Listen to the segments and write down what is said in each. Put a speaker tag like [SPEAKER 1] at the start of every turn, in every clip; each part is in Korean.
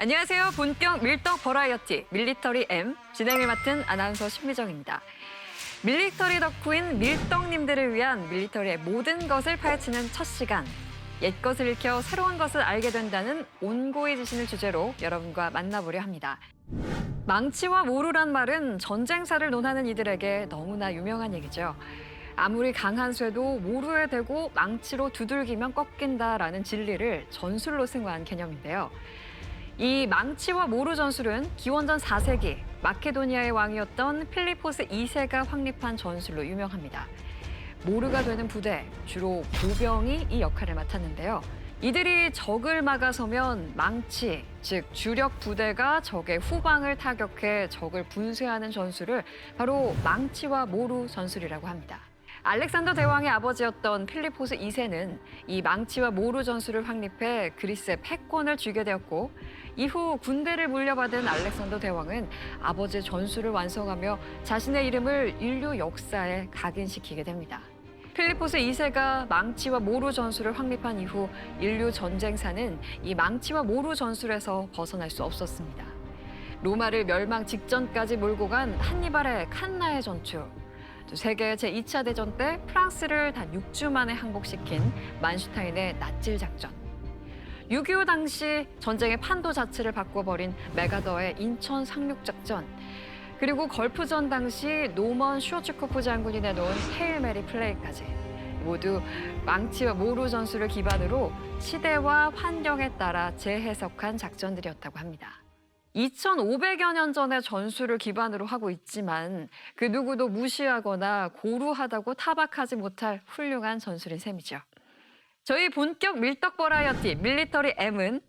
[SPEAKER 1] 안녕하세요. 본격 밀떡 버라이어티 밀리터리 M 진행을 맡은 아나운서 신미정입니다. 밀리터리 덕후인 밀떡님들을 위한 밀리터리의 모든 것을 파헤치는 첫 시간. 옛것을 익혀 새로운 것을 알게 된다는 온고의 지신을 주제로 여러분과 만나보려 합니다. 망치와 모루란 말은 전쟁사를 논하는 이들에게 너무나 유명한 얘기죠. 아무리 강한 쇠도 모루에 대고 망치로 두들기면 꺾인다라는 진리를 전술로 승화한 개념인데요. 이 망치와 모루 전술은 기원전 4세기 마케도니아의 왕이었던 필리포스 2세가 확립한 전술로 유명합니다. 모루가 되는 부대, 주로 보병이 이 역할을 맡았는데요. 이들이 적을 막아서면 망치, 즉 주력 부대가 적의 후방을 타격해 적을 분쇄하는 전술을 바로 망치와 모루 전술이라고 합니다. 알렉산더 대왕의 아버지였던 필리포스 2세는 이 망치와 모루 전술을 확립해 그리스의 패권을 쥐게 되었고 이후 군대를 물려받은 알렉산더 대왕은 아버지의 전술을 완성하며 자신의 이름을 인류 역사에 각인시키게 됩니다. 필리포스 2세가 망치와 모루 전술을 확립한 이후 인류 전쟁사는 이 망치와 모루 전술에서 벗어날 수 없었습니다. 로마를 멸망 직전까지 몰고 간 한니발의 칸나의 전투, 또 세계 제2차 대전 때 프랑스를 단 6주 만에 항복시킨 만슈타인의 낫질 작전, 6.25 당시 전쟁의 판도 자체를 바꿔버린 메가더의 인천 상륙작전, 그리고 걸프전 당시 노먼 슈어츠코프 장군이 내놓은 헤일 메리 플레이까지 모두 망치와 모루 전술을 기반으로 시대와 환경에 따라 재해석한 작전들이었다고 합니다. 2500여 년 전의 전술을 기반으로 하고 있지만 그 누구도 무시하거나 고루하다고 타박하지 못할 훌륭한 전술인 셈이죠. 저희 본격 밀떡 버라이어티 밀리터리 M은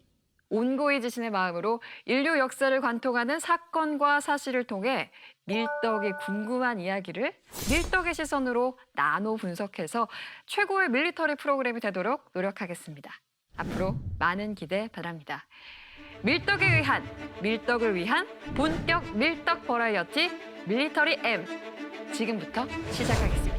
[SPEAKER 1] 온고의 지신의 마음으로 인류 역사를 관통하는 사건과 사실을 통해 밀떡이 궁금한 이야기를 밀떡의 시선으로 나눠 분석해서 최고의 밀리터리 프로그램이 되도록 노력하겠습니다. 앞으로 많은 기대 바랍니다. 밀떡에 의한, 밀떡을 위한 본격 밀떡 버라이어티 밀리터리 M 지금부터 시작하겠습니다.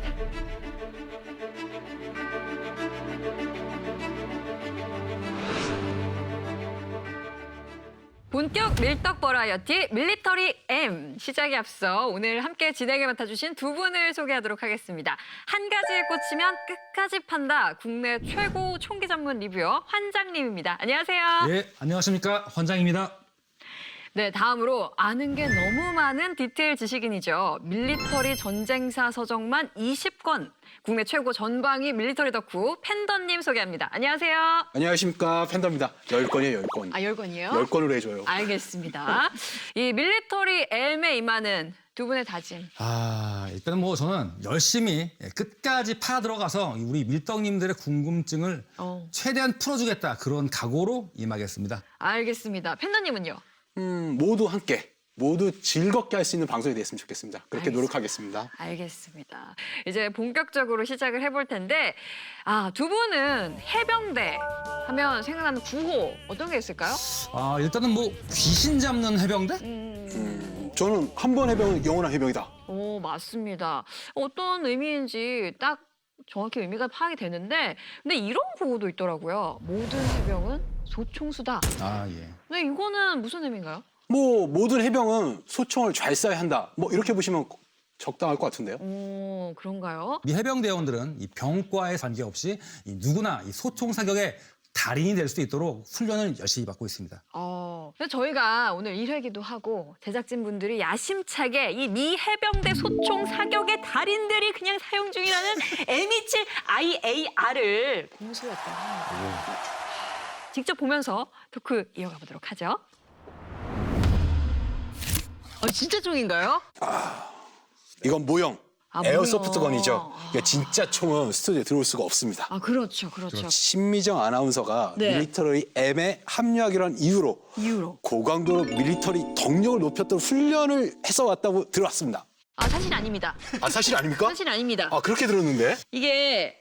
[SPEAKER 1] 본격 밀떡 버라이어티 밀리터리 M 시작에 앞서 오늘 함께 진행을 맡아주신 두 분을 소개하도록 하겠습니다. 한 가지에 꽂히면 끝까지 판다. 국내 최고 총기 전문 리뷰어 환장님입니다. 안녕하세요.
[SPEAKER 2] 예, 안녕하십니까. 환장입니다.
[SPEAKER 1] 네, 다음으로 아는 게 너무 많은 디테일 지식인이죠. 밀리터리 전쟁사 서적만 20권. 국내 최고 전방위 밀리터리 덕후 팬더님 소개합니다. 안녕하세요.
[SPEAKER 3] 안녕하십니까. 팬더입니다. 10건이에요, 10건.
[SPEAKER 1] 아, 10권이요?
[SPEAKER 3] 10건으로 해줘요.
[SPEAKER 1] 알겠습니다. 이 밀리터리 M에 임하는 두 분의 다짐.
[SPEAKER 2] 일단은 뭐 저는 열심히 끝까지 파 들어가서 우리 밀떡님들의 궁금증을 최대한 풀어주겠다. 그런 각오로 임하겠습니다.
[SPEAKER 1] 알겠습니다. 팬더님은요?
[SPEAKER 3] 모두 함께, 모두 즐겁게 할 수 있는 방송이 됐으면 좋겠습니다. 그렇게 노력하겠습니다.
[SPEAKER 1] 알겠습니다. 이제 본격적으로 시작을 해볼 텐데 두 분은 해병대 하면 생각나는 구호 어떤 게 있을까요?
[SPEAKER 2] 일단은 뭐 귀신 잡는 해병대?
[SPEAKER 3] 저는 한 번 해병은 영원한 해병이다.
[SPEAKER 1] 오, 맞습니다. 어떤 의미인지 딱 정확히 의미가 파악이 되는데 근데 이런 구호도 있더라고요. 모든 해병은 소총수다.
[SPEAKER 2] 예.
[SPEAKER 1] 근데 이거는 무슨 의미인가요?
[SPEAKER 3] 뭐 모든 해병은 소총을 잘 쏴야 한다. 뭐 이렇게 보시면 적당할 것 같은데요.
[SPEAKER 1] 오, 그런가요?
[SPEAKER 2] 이 해병대원들은 이 병과에 관계없이 누구나 이 소총 사격의 달인이 될 수 있도록 훈련을 열심히 받고 있습니다.
[SPEAKER 1] 근데 저희가 오늘 1회기도 하고 제작진분들이 야심차게 이 미 해병대 소총 사격의 달인들이 그냥 사용 중이라는 M27IAR을 공수했다고 합니다. 직접 보면서 토크 이어가 보도록 하죠. 진짜 총인가요?
[SPEAKER 3] 이건 모형. 에어소프트
[SPEAKER 1] 모형.
[SPEAKER 3] 건이죠. 그러니까 진짜 총은 스튜디오에 들어올 수가 없습니다.
[SPEAKER 1] 그렇죠.
[SPEAKER 3] 신미정 아나운서가
[SPEAKER 1] 네.
[SPEAKER 3] 밀리터리 M에 합류하기로 한 이유로 고강도 밀리터리 덕력을 높였던 훈련을 해서 왔다고 들어왔습니다.
[SPEAKER 1] 사실 아닙니다.
[SPEAKER 3] 사실 아닙니까?
[SPEAKER 1] 사실 아닙니다.
[SPEAKER 3] 그렇게 들었는데?
[SPEAKER 1] 이게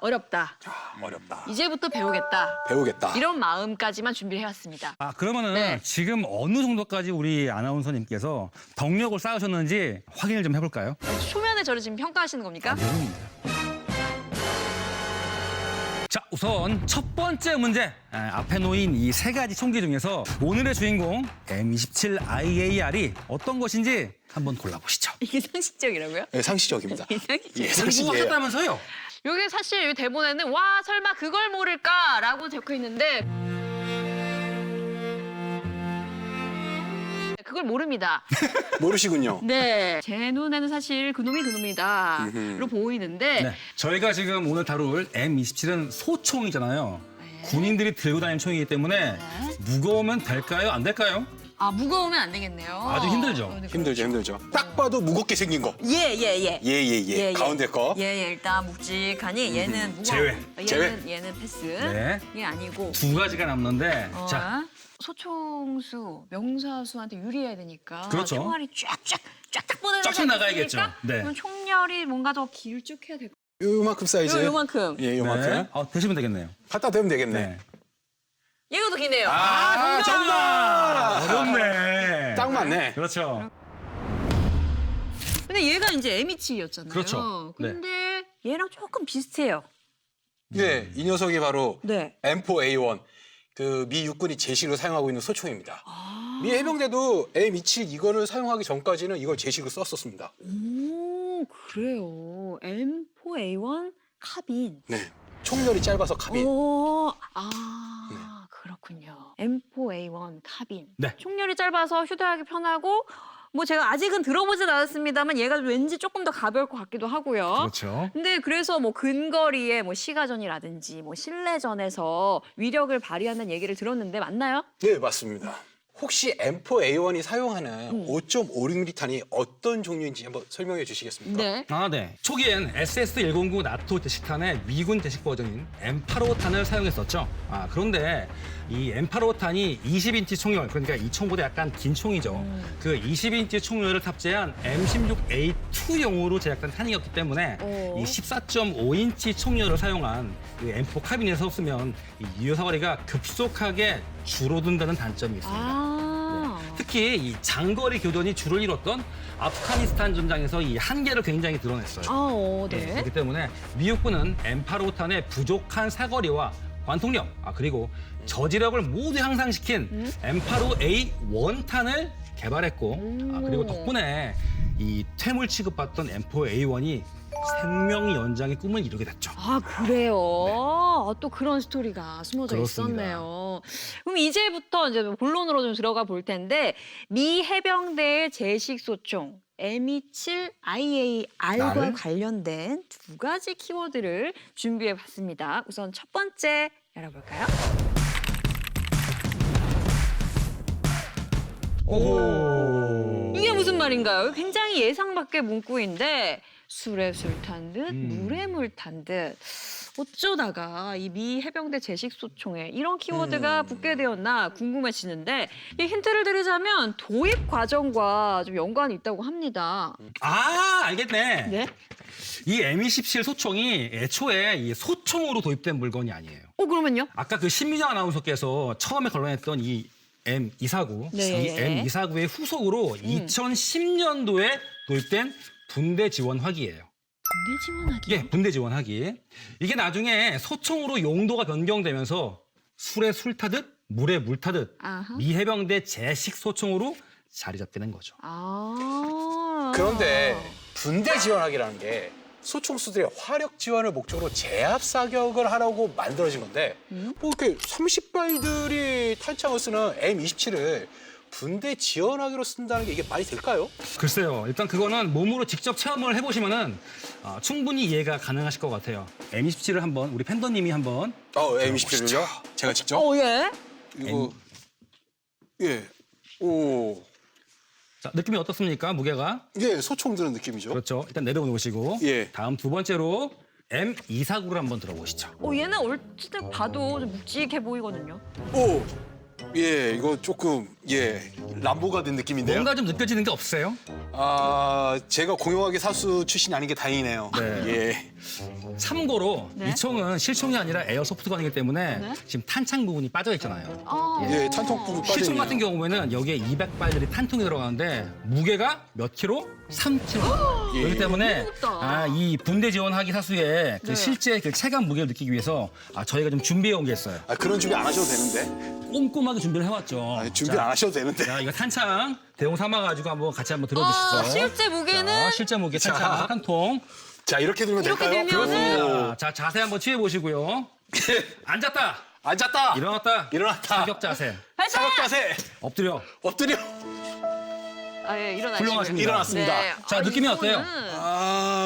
[SPEAKER 1] 어렵다.
[SPEAKER 3] 어렵다.
[SPEAKER 1] 이제부터 배우겠다.
[SPEAKER 3] 배우겠다.
[SPEAKER 1] 이런 마음까지만 준비를 해왔습니다.
[SPEAKER 2] 그러면은
[SPEAKER 1] 네.
[SPEAKER 2] 지금 어느 정도까지 우리 아나운서님께서 덕력을 쌓으셨는지 확인을 좀 해볼까요?
[SPEAKER 1] 초면에 저를 지금 평가하시는 겁니까?
[SPEAKER 2] 자, 우선 첫 번째 문제. 앞에 놓인 이 세 가지 총기 중에서 오늘의 주인공 M27IAR이 어떤 것인지 한번 골라보시죠.
[SPEAKER 1] 이게 상식적이라고요?
[SPEAKER 3] 네, 상식적입니다.
[SPEAKER 1] 상식적.
[SPEAKER 3] 예, 상식이에요.
[SPEAKER 2] 하셨다면서요?
[SPEAKER 1] 여기 사실 이 대본에는 와 설마 그걸 모를까라고 적혀 있는데 그걸 모릅니다.
[SPEAKER 3] 모르시군요.
[SPEAKER 1] 네, 제 눈에는 사실 그놈이 그놈이다로 보이는데
[SPEAKER 2] 네. 저희가 지금 오늘 다룰 M27은 소총이잖아요. 군인들이 들고 다니는 총이기 때문에 무거우면 될까요? 안 될까요?
[SPEAKER 1] 아 무거우면 안 되겠네요.
[SPEAKER 2] 아주 힘들죠.
[SPEAKER 3] 힘들죠. 딱 봐도 무겁게 생긴 거.
[SPEAKER 1] 예.
[SPEAKER 3] 예. 가운데 거.
[SPEAKER 1] 예, 일단 묵직하니 얘는 무거워.
[SPEAKER 2] 제외.
[SPEAKER 3] 제외.
[SPEAKER 1] 패스.
[SPEAKER 2] 네.
[SPEAKER 1] 이게 아니고.
[SPEAKER 2] 두 가지가 남는데 자,
[SPEAKER 1] 소총수, 명사수한테 유리해야 되니까.
[SPEAKER 2] 그렇죠.
[SPEAKER 1] 총알이 쫙쫙 뻗어야
[SPEAKER 2] 쫙쫙 나가야겠죠. 네.
[SPEAKER 1] 그럼 총열이 뭔가 더 길쭉해야 될 것
[SPEAKER 3] 요만큼 사이즈.
[SPEAKER 1] 같아요. 요만큼.
[SPEAKER 3] 예, 요만큼.
[SPEAKER 2] 네. 되시면 되겠네요.
[SPEAKER 3] 갖다 대면 되겠네.
[SPEAKER 2] 네.
[SPEAKER 1] 얘가 더 기네요.
[SPEAKER 3] 정답!
[SPEAKER 2] 어렵네.
[SPEAKER 3] 딱 맞네.
[SPEAKER 2] 그렇죠.
[SPEAKER 1] 근데 얘가 이제 M27이었잖아요.
[SPEAKER 2] 그렇죠.
[SPEAKER 1] 근데 얘랑 조금 비슷해요.
[SPEAKER 3] 네, 이 녀석이 바로
[SPEAKER 1] 네.
[SPEAKER 3] M4A1. 그 미 육군이 제식으로 사용하고 있는 소총입니다. 미 해병대도 M27 이거를 사용하기 전까지는 이걸 제식으로 썼었습니다.
[SPEAKER 1] 오, 그래요. M4A1 카빈.
[SPEAKER 3] 네. 총열이 짧아서 카빈.
[SPEAKER 1] 오, 그렇군요. M4A1 카빈.
[SPEAKER 2] 네.
[SPEAKER 1] 총열이 짧아서 휴대하기 편하고 뭐 제가 아직은 들어보진 않았습니다만 얘가 왠지 조금 더 가벼울 것 같기도 하고요.
[SPEAKER 2] 그렇죠.
[SPEAKER 1] 근데 그래서 뭐 근거리에 뭐 시가전이라든지 뭐 실내전에서 위력을 발휘한다는 얘기를 들었는데 맞나요?
[SPEAKER 3] 네, 맞습니다. 혹시 M4A1이 사용하는 5.56mm 탄이 어떤 종류인지 한번 설명해 주시겠습니까?
[SPEAKER 1] 네.
[SPEAKER 2] 네. 초기엔 SS-109 나토 제식탄의 미군 제식 버전인 M85탄을 사용했었죠. 그런데 이 M85탄이 20인치 총열, 그러니까 이 총보다 약간 긴 총이죠. 그 20인치 총열을 탑재한 M16A2용으로 제작된 탄이었기 때문에 이 14.5인치 총열을 사용한 이 M4 카빈에서 쓰면 이 유효 사거리가 급속하게 줄어든다는 단점이 있습니다. 특히 이 장거리 교전이 주를 이뤘던 아프가니스탄 전장에서 이 한계를 굉장히 드러냈어요.
[SPEAKER 1] 네.
[SPEAKER 2] 그렇기 때문에 미국군은 M85탄의 부족한 사거리와 관통력, 그리고 저지력을 모두 향상시킨 M85A1탄을 개발했고, 그리고 덕분에 이 퇴물 취급받던 M4A1이 생명 연장의 꿈을 이루게 됐죠.
[SPEAKER 1] 그래요? 또 그런 스토리가 숨어져
[SPEAKER 2] 그렇습니다.
[SPEAKER 1] 있었네요. 그럼 이제부터 이제 본론으로 좀 들어가 볼 텐데 미 해병대의 제식 소총 M27IAR과 관련된 두 가지 키워드를 준비해 봤습니다. 우선 첫 번째 열어볼까요? 이게 무슨 말인가요? 굉장히 예상 밖의 문구인데 술에 술 탄 듯, 물에 물 탄 듯. 어쩌다가 이 미 해병대 제식 소총에 이런 키워드가 붙게 되었나 궁금해지는데 이 힌트를 드리자면 도입 과정과 좀 연관이 있다고 합니다.
[SPEAKER 2] 알겠네.
[SPEAKER 1] 네?
[SPEAKER 2] 이 M27 소총이 애초에 이 소총으로 도입된 물건이 아니에요.
[SPEAKER 1] 그러면요?
[SPEAKER 2] 아까 그 신미정 아나운서께서 처음에 거론했던 이 M249,
[SPEAKER 1] 네.
[SPEAKER 2] 이 M249의 후속으로 2010년도에 도입된 분대 지원 화기예요.
[SPEAKER 1] 분대 지원하기.
[SPEAKER 2] 예, 분대 지원 화기. 이게 나중에 소총으로 용도가 변경되면서 술에 술 타듯 물에 물 타듯 미 해병대 제식 소총으로 자리 잡게 된 거죠.
[SPEAKER 3] 그런데 분대 지원하기라는 게 소총수들의 화력 지원을 목적으로 제압 사격을 하라고 만들어진 건데 뭐 이렇게 30발들이 탄창을 쓰는 M27을 분대 지원하기로 쓴다는 게 이게 말이 될까요?
[SPEAKER 2] 글쎄요. 일단 그거는 몸으로 직접 체험을 해보시면은 충분히 이해가 가능하실 것 같아요. M27을 한번 우리 팬더님이 한번
[SPEAKER 3] M27을요? 제가 직접?
[SPEAKER 1] 예.
[SPEAKER 3] 이거 예. 오.
[SPEAKER 2] 자, 느낌이 어떻습니까? 무게가?
[SPEAKER 3] 예, 소총 드는 느낌이죠.
[SPEAKER 2] 그렇죠. 일단 내려놓으시고
[SPEAKER 3] 예.
[SPEAKER 2] 다음 두 번째로 M249를 한번 들어보시죠.
[SPEAKER 1] 얘는 얼핏 봐도 좀 묵직해 보이거든요.
[SPEAKER 3] 오. 예, 이거 조금 람보가 된 느낌인데요.
[SPEAKER 2] 뭔가 좀 느껴지는 게 없으세요?
[SPEAKER 3] 제가 공용화기 사수 출신이 아닌 게 다행이네요.
[SPEAKER 2] 네.
[SPEAKER 3] 예.
[SPEAKER 2] 참고로
[SPEAKER 1] 네.
[SPEAKER 2] 이 총은 실총이 아니라 에어소프트건이기 때문에
[SPEAKER 1] 네.
[SPEAKER 2] 지금 탄창 부분이 빠져 있잖아요.
[SPEAKER 3] 예, 탄통 부분 빠져
[SPEAKER 2] 실총
[SPEAKER 3] 있네요.
[SPEAKER 2] 같은 경우에는 여기에 200발들이 탄통이 들어가는데 무게가 몇 킬로? 3킬로. 그렇기 때문에
[SPEAKER 1] 무겁다.
[SPEAKER 2] 이 분대 지원하기 사수의 그
[SPEAKER 1] 네.
[SPEAKER 2] 실제 그 체감 무게를 느끼기 위해서 저희가 좀 준비해 온 게 있어요.
[SPEAKER 3] 그런 준비 안 하셔도 되는데.
[SPEAKER 2] 꼼꼼하게 준비를 해왔죠.
[SPEAKER 3] 준비 안 하셔도 되는데.
[SPEAKER 2] 자, 이거 탄창 대용 삼아가지고 한번 같이 한번 들어주시죠.
[SPEAKER 1] 실제 무게는
[SPEAKER 2] 자, 실제 무게 탄창 한 통.
[SPEAKER 3] 자, 이렇게 들면
[SPEAKER 1] 이렇게
[SPEAKER 3] 될까요?
[SPEAKER 1] 들면은
[SPEAKER 2] 자, 자세 한번 취해 보시고요. 앉았다.
[SPEAKER 3] 앉았다.
[SPEAKER 2] 일어났다.
[SPEAKER 3] 일어났다.
[SPEAKER 2] 사격 자세.
[SPEAKER 3] 사격 자세.
[SPEAKER 2] 엎드려.
[SPEAKER 3] 엎드려.
[SPEAKER 1] 일어나시고요.
[SPEAKER 2] 훌륭하십니다.
[SPEAKER 3] 일어났습니다.
[SPEAKER 1] 네.
[SPEAKER 2] 자, 느낌이 어때요?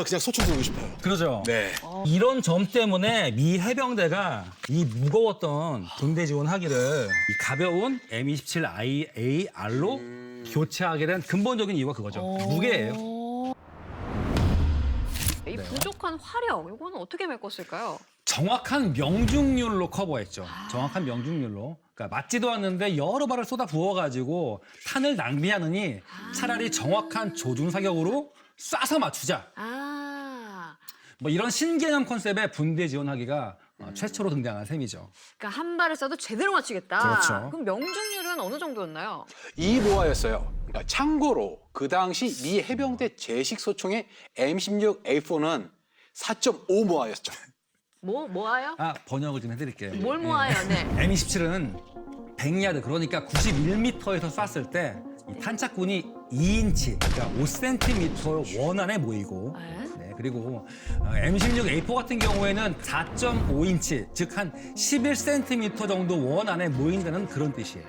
[SPEAKER 3] 그냥 소총 들고 싶어요.
[SPEAKER 2] 그러죠.
[SPEAKER 3] 네.
[SPEAKER 2] 이런 점 때문에 미 해병대가 이 무거웠던 분대 지원하기를 이 가벼운 M27IAR로 교체하게 된 근본적인 이유가 그거죠. 무게예요.
[SPEAKER 1] 이 부족한 화력, 이거는 어떻게 메꿨을까요?
[SPEAKER 2] 정확한 명중률로 커버했죠. 정확한 명중률로. 그러니까 맞지도 않는데 여러 발을 쏟아 부어가지고 탄을 낭비하느니 차라리 정확한 조준 사격으로 쏴서 맞추자. 뭐 이런 신개념 컨셉의 분대 지원하기가 최초로 등장한 셈이죠.
[SPEAKER 1] 그러니까 한 발을 쏴도 제대로 맞추겠다.
[SPEAKER 2] 그렇죠.
[SPEAKER 1] 그럼 명중률은 어느 정도였나요?
[SPEAKER 3] 2모아였어요. 그러니까 참고로 그 당시 미 해병대 제식 소총의 M16A4는 4.5모아였죠.
[SPEAKER 1] 뭐예요?
[SPEAKER 2] 번역을 좀 해드릴게요.
[SPEAKER 1] 뭘 모아요? 네.
[SPEAKER 2] M27은 100야드, 그러니까 91m에서 쐈을 때 이 탄착군이 2인치, 그러니까 5cm 원 안에 모이고,
[SPEAKER 1] 네.
[SPEAKER 2] 그리고 M16A4 같은 경우에는 4.5인치, 즉 한 11cm 정도 원 안에 모인다는 그런 뜻이에요.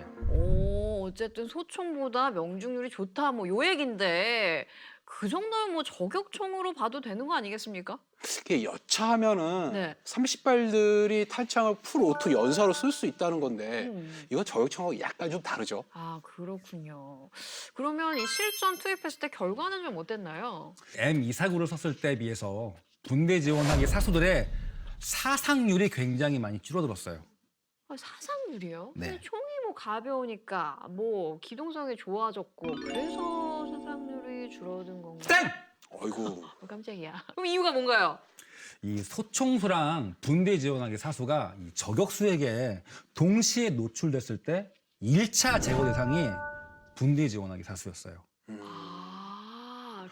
[SPEAKER 1] 어쨌든 소총보다 명중률이 좋다, 뭐 요 얘긴데 그 정도면 뭐 저격총으로 봐도 되는 거 아니겠습니까?
[SPEAKER 3] 이게 여차하면은
[SPEAKER 1] 네.
[SPEAKER 3] 30발들이 탄창을 풀 오토 연사로 쓸 수 있다는 건데 이건 저격총하고 약간 좀 다르죠.
[SPEAKER 1] 그렇군요. 그러면 이 실전 투입했을 때 결과는 좀 어땠나요?
[SPEAKER 2] M249를 썼을 때에 비해서 분대 지원하기 사수들의 사상률이 굉장히 많이 줄어들었어요.
[SPEAKER 1] 사상률이요?
[SPEAKER 2] 네.
[SPEAKER 1] 근데 총이 뭐 가벼우니까 뭐 기동성이 좋아졌고 그래서 사상률이 줄어든 건가요?
[SPEAKER 2] 땡!
[SPEAKER 3] 어이구.
[SPEAKER 1] 깜짝이야. 그럼 이유가 뭔가요?
[SPEAKER 2] 이 소총수랑 분대 지원하기 사수가 이 저격수에게 동시에 노출됐을 때 1차 제거 대상이 분대 지원하기 사수였어요.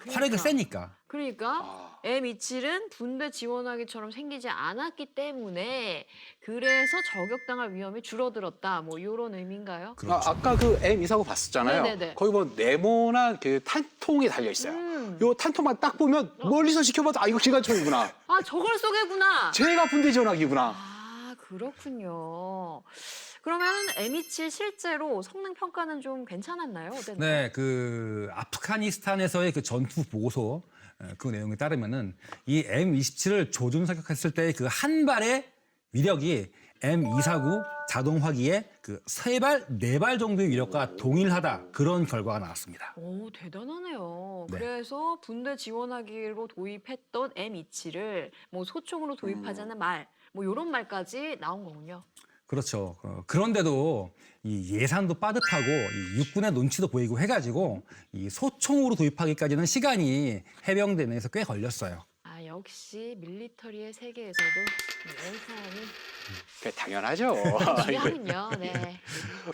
[SPEAKER 2] 화력이 세니까.
[SPEAKER 1] 그러니까 M27은 분대 지원하기처럼 생기지 않았기 때문에 그래서 저격당할 위험이 줄어들었다. 뭐 이런 의미인가요?
[SPEAKER 2] 그렇죠.
[SPEAKER 3] 아까 그 M249 봤었잖아요.
[SPEAKER 1] 네네네.
[SPEAKER 3] 거기 보면 네모난 그 탄통이 달려 있어요.
[SPEAKER 1] 음.
[SPEAKER 3] 요 탄통만 딱 보면 멀리서 지켜봐도 이거 기관총이구나.
[SPEAKER 1] 저걸 쏘겠구나.
[SPEAKER 3] 제가 분대 지원하기구나.
[SPEAKER 1] 그렇군요. 그러면 M27 실제로 성능 평가는 좀 괜찮았나요? 어땠나요?
[SPEAKER 2] 네, 그 아프가니스탄에서의 그 전투 보고서 그 내용에 따르면은 이 M27을 조준 사격했을 때 그 한 발의 위력이 M249 자동 화기의 그 3발, 4발 정도의 위력과 동일하다. 그런 결과가 나왔습니다.
[SPEAKER 1] 오, 대단하네요.
[SPEAKER 2] 네.
[SPEAKER 1] 그래서 분대 지원하기로 도입했던 M27을 뭐 소총으로 도입하자는 말, 뭐 이런 말까지 나온 거군요.
[SPEAKER 2] 그렇죠. 그런데도 이 예산도 빠듯하고 이 육군의 눈치도 보이고 해가지고 이 소총으로 도입하기까지는 시간이 해병대 내에서 꽤 걸렸어요.
[SPEAKER 1] 역시 밀리터리의 세계에서도 예산은
[SPEAKER 3] 그게 당연하죠.
[SPEAKER 1] 중요하군요. 네.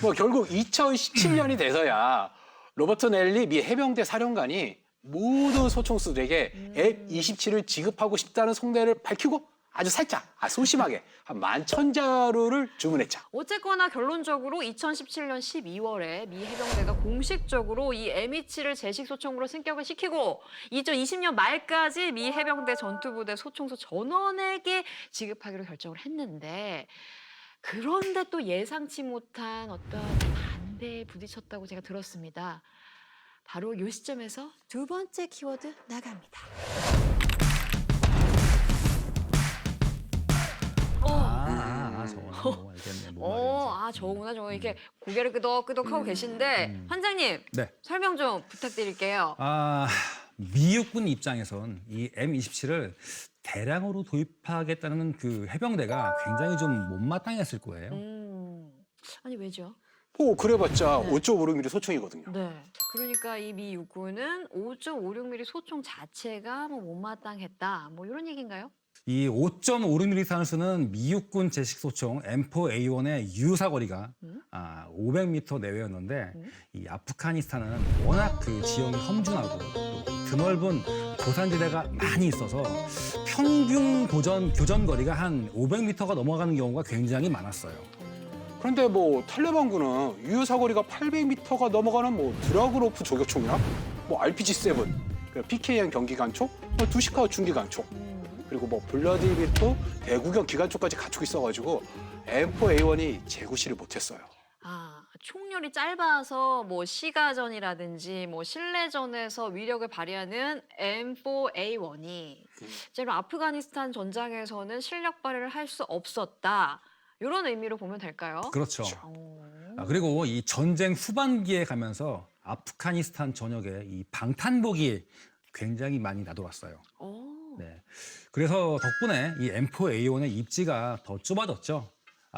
[SPEAKER 3] 뭐 결국 2017년이 돼서야 로버트 넬리 미 해병대 사령관이 모든 소총수들에게 F-27을 지급하고 싶다는 속내를 밝히고 아주 살짝, 소심하게 한 11,000자루를 주문했죠.
[SPEAKER 1] 어쨌거나 결론적으로 2017년 12월에 미 해병대가 공식적으로 이 M27을 제식 소총으로 승격을 시키고 2020년 말까지 미 해병대 전투부대 소총수 전원에게 지급하기로 결정을 했는데 그런데 또 예상치 못한 어떤 반대에 부딪혔다고 제가 들었습니다. 바로 이 시점에서 두 번째 키워드 나갑니다.
[SPEAKER 2] 저거는 알겠네.
[SPEAKER 1] 저거구나. 저거 이렇게 고개를 끄덕끄덕하고 계신데 환장님
[SPEAKER 2] 네.
[SPEAKER 1] 설명 좀 부탁드릴게요.
[SPEAKER 2] 미 육군 입장에선 이 M27을 대량으로 도입하겠다는 그 해병대가 굉장히 좀 못마땅했을 거예요.
[SPEAKER 1] 아니 왜죠?
[SPEAKER 3] 그래봤자 5.56mm 소총이거든요.
[SPEAKER 1] 네. 그러니까 이 미 육군은 5.56mm 소총 자체가 뭐 못마땅했다. 뭐 이런 얘기인가요?
[SPEAKER 2] 이 5.56mm 산수는 미 육군 제식 소총 M4A1의 유사거리가 500m 내외였는데 이 아프가니스탄은 워낙 그 지형이 험준하고 또 드넓은 고산지대가 많이 있어서 평균 교전 거리가 한 500m가 넘어가는 경우가 굉장히 많았어요.
[SPEAKER 3] 그런데 뭐 탈레반군은 유효 사거리가 800m가 넘어가는 뭐 드라그로프 저격총이나 뭐 RPG-7, PKM 경기관총, 뭐 두시카우 중기관총, 그리고 뭐 블라디미르 대구경 기관총까지 갖추고 있어가지고 M4A1이 제구시를 못했어요.
[SPEAKER 1] 아, 총열이 짧아서 뭐 시가전이라든지 뭐 실내전에서 위력을 발휘하는 M4A1이 실제로 아프가니스탄 전장에서는 실력 발휘를 할 수 없었다. 이런 의미로 보면 될까요?
[SPEAKER 2] 그렇죠.
[SPEAKER 1] 오.
[SPEAKER 2] 그리고 이 전쟁 후반기에 가면서 아프가니스탄 전역에 이 방탄복이 굉장히 많이 나돌았어요.
[SPEAKER 1] 오.
[SPEAKER 2] 네. 그래서 덕분에 이 M4A1의 입지가 더 좁아졌죠.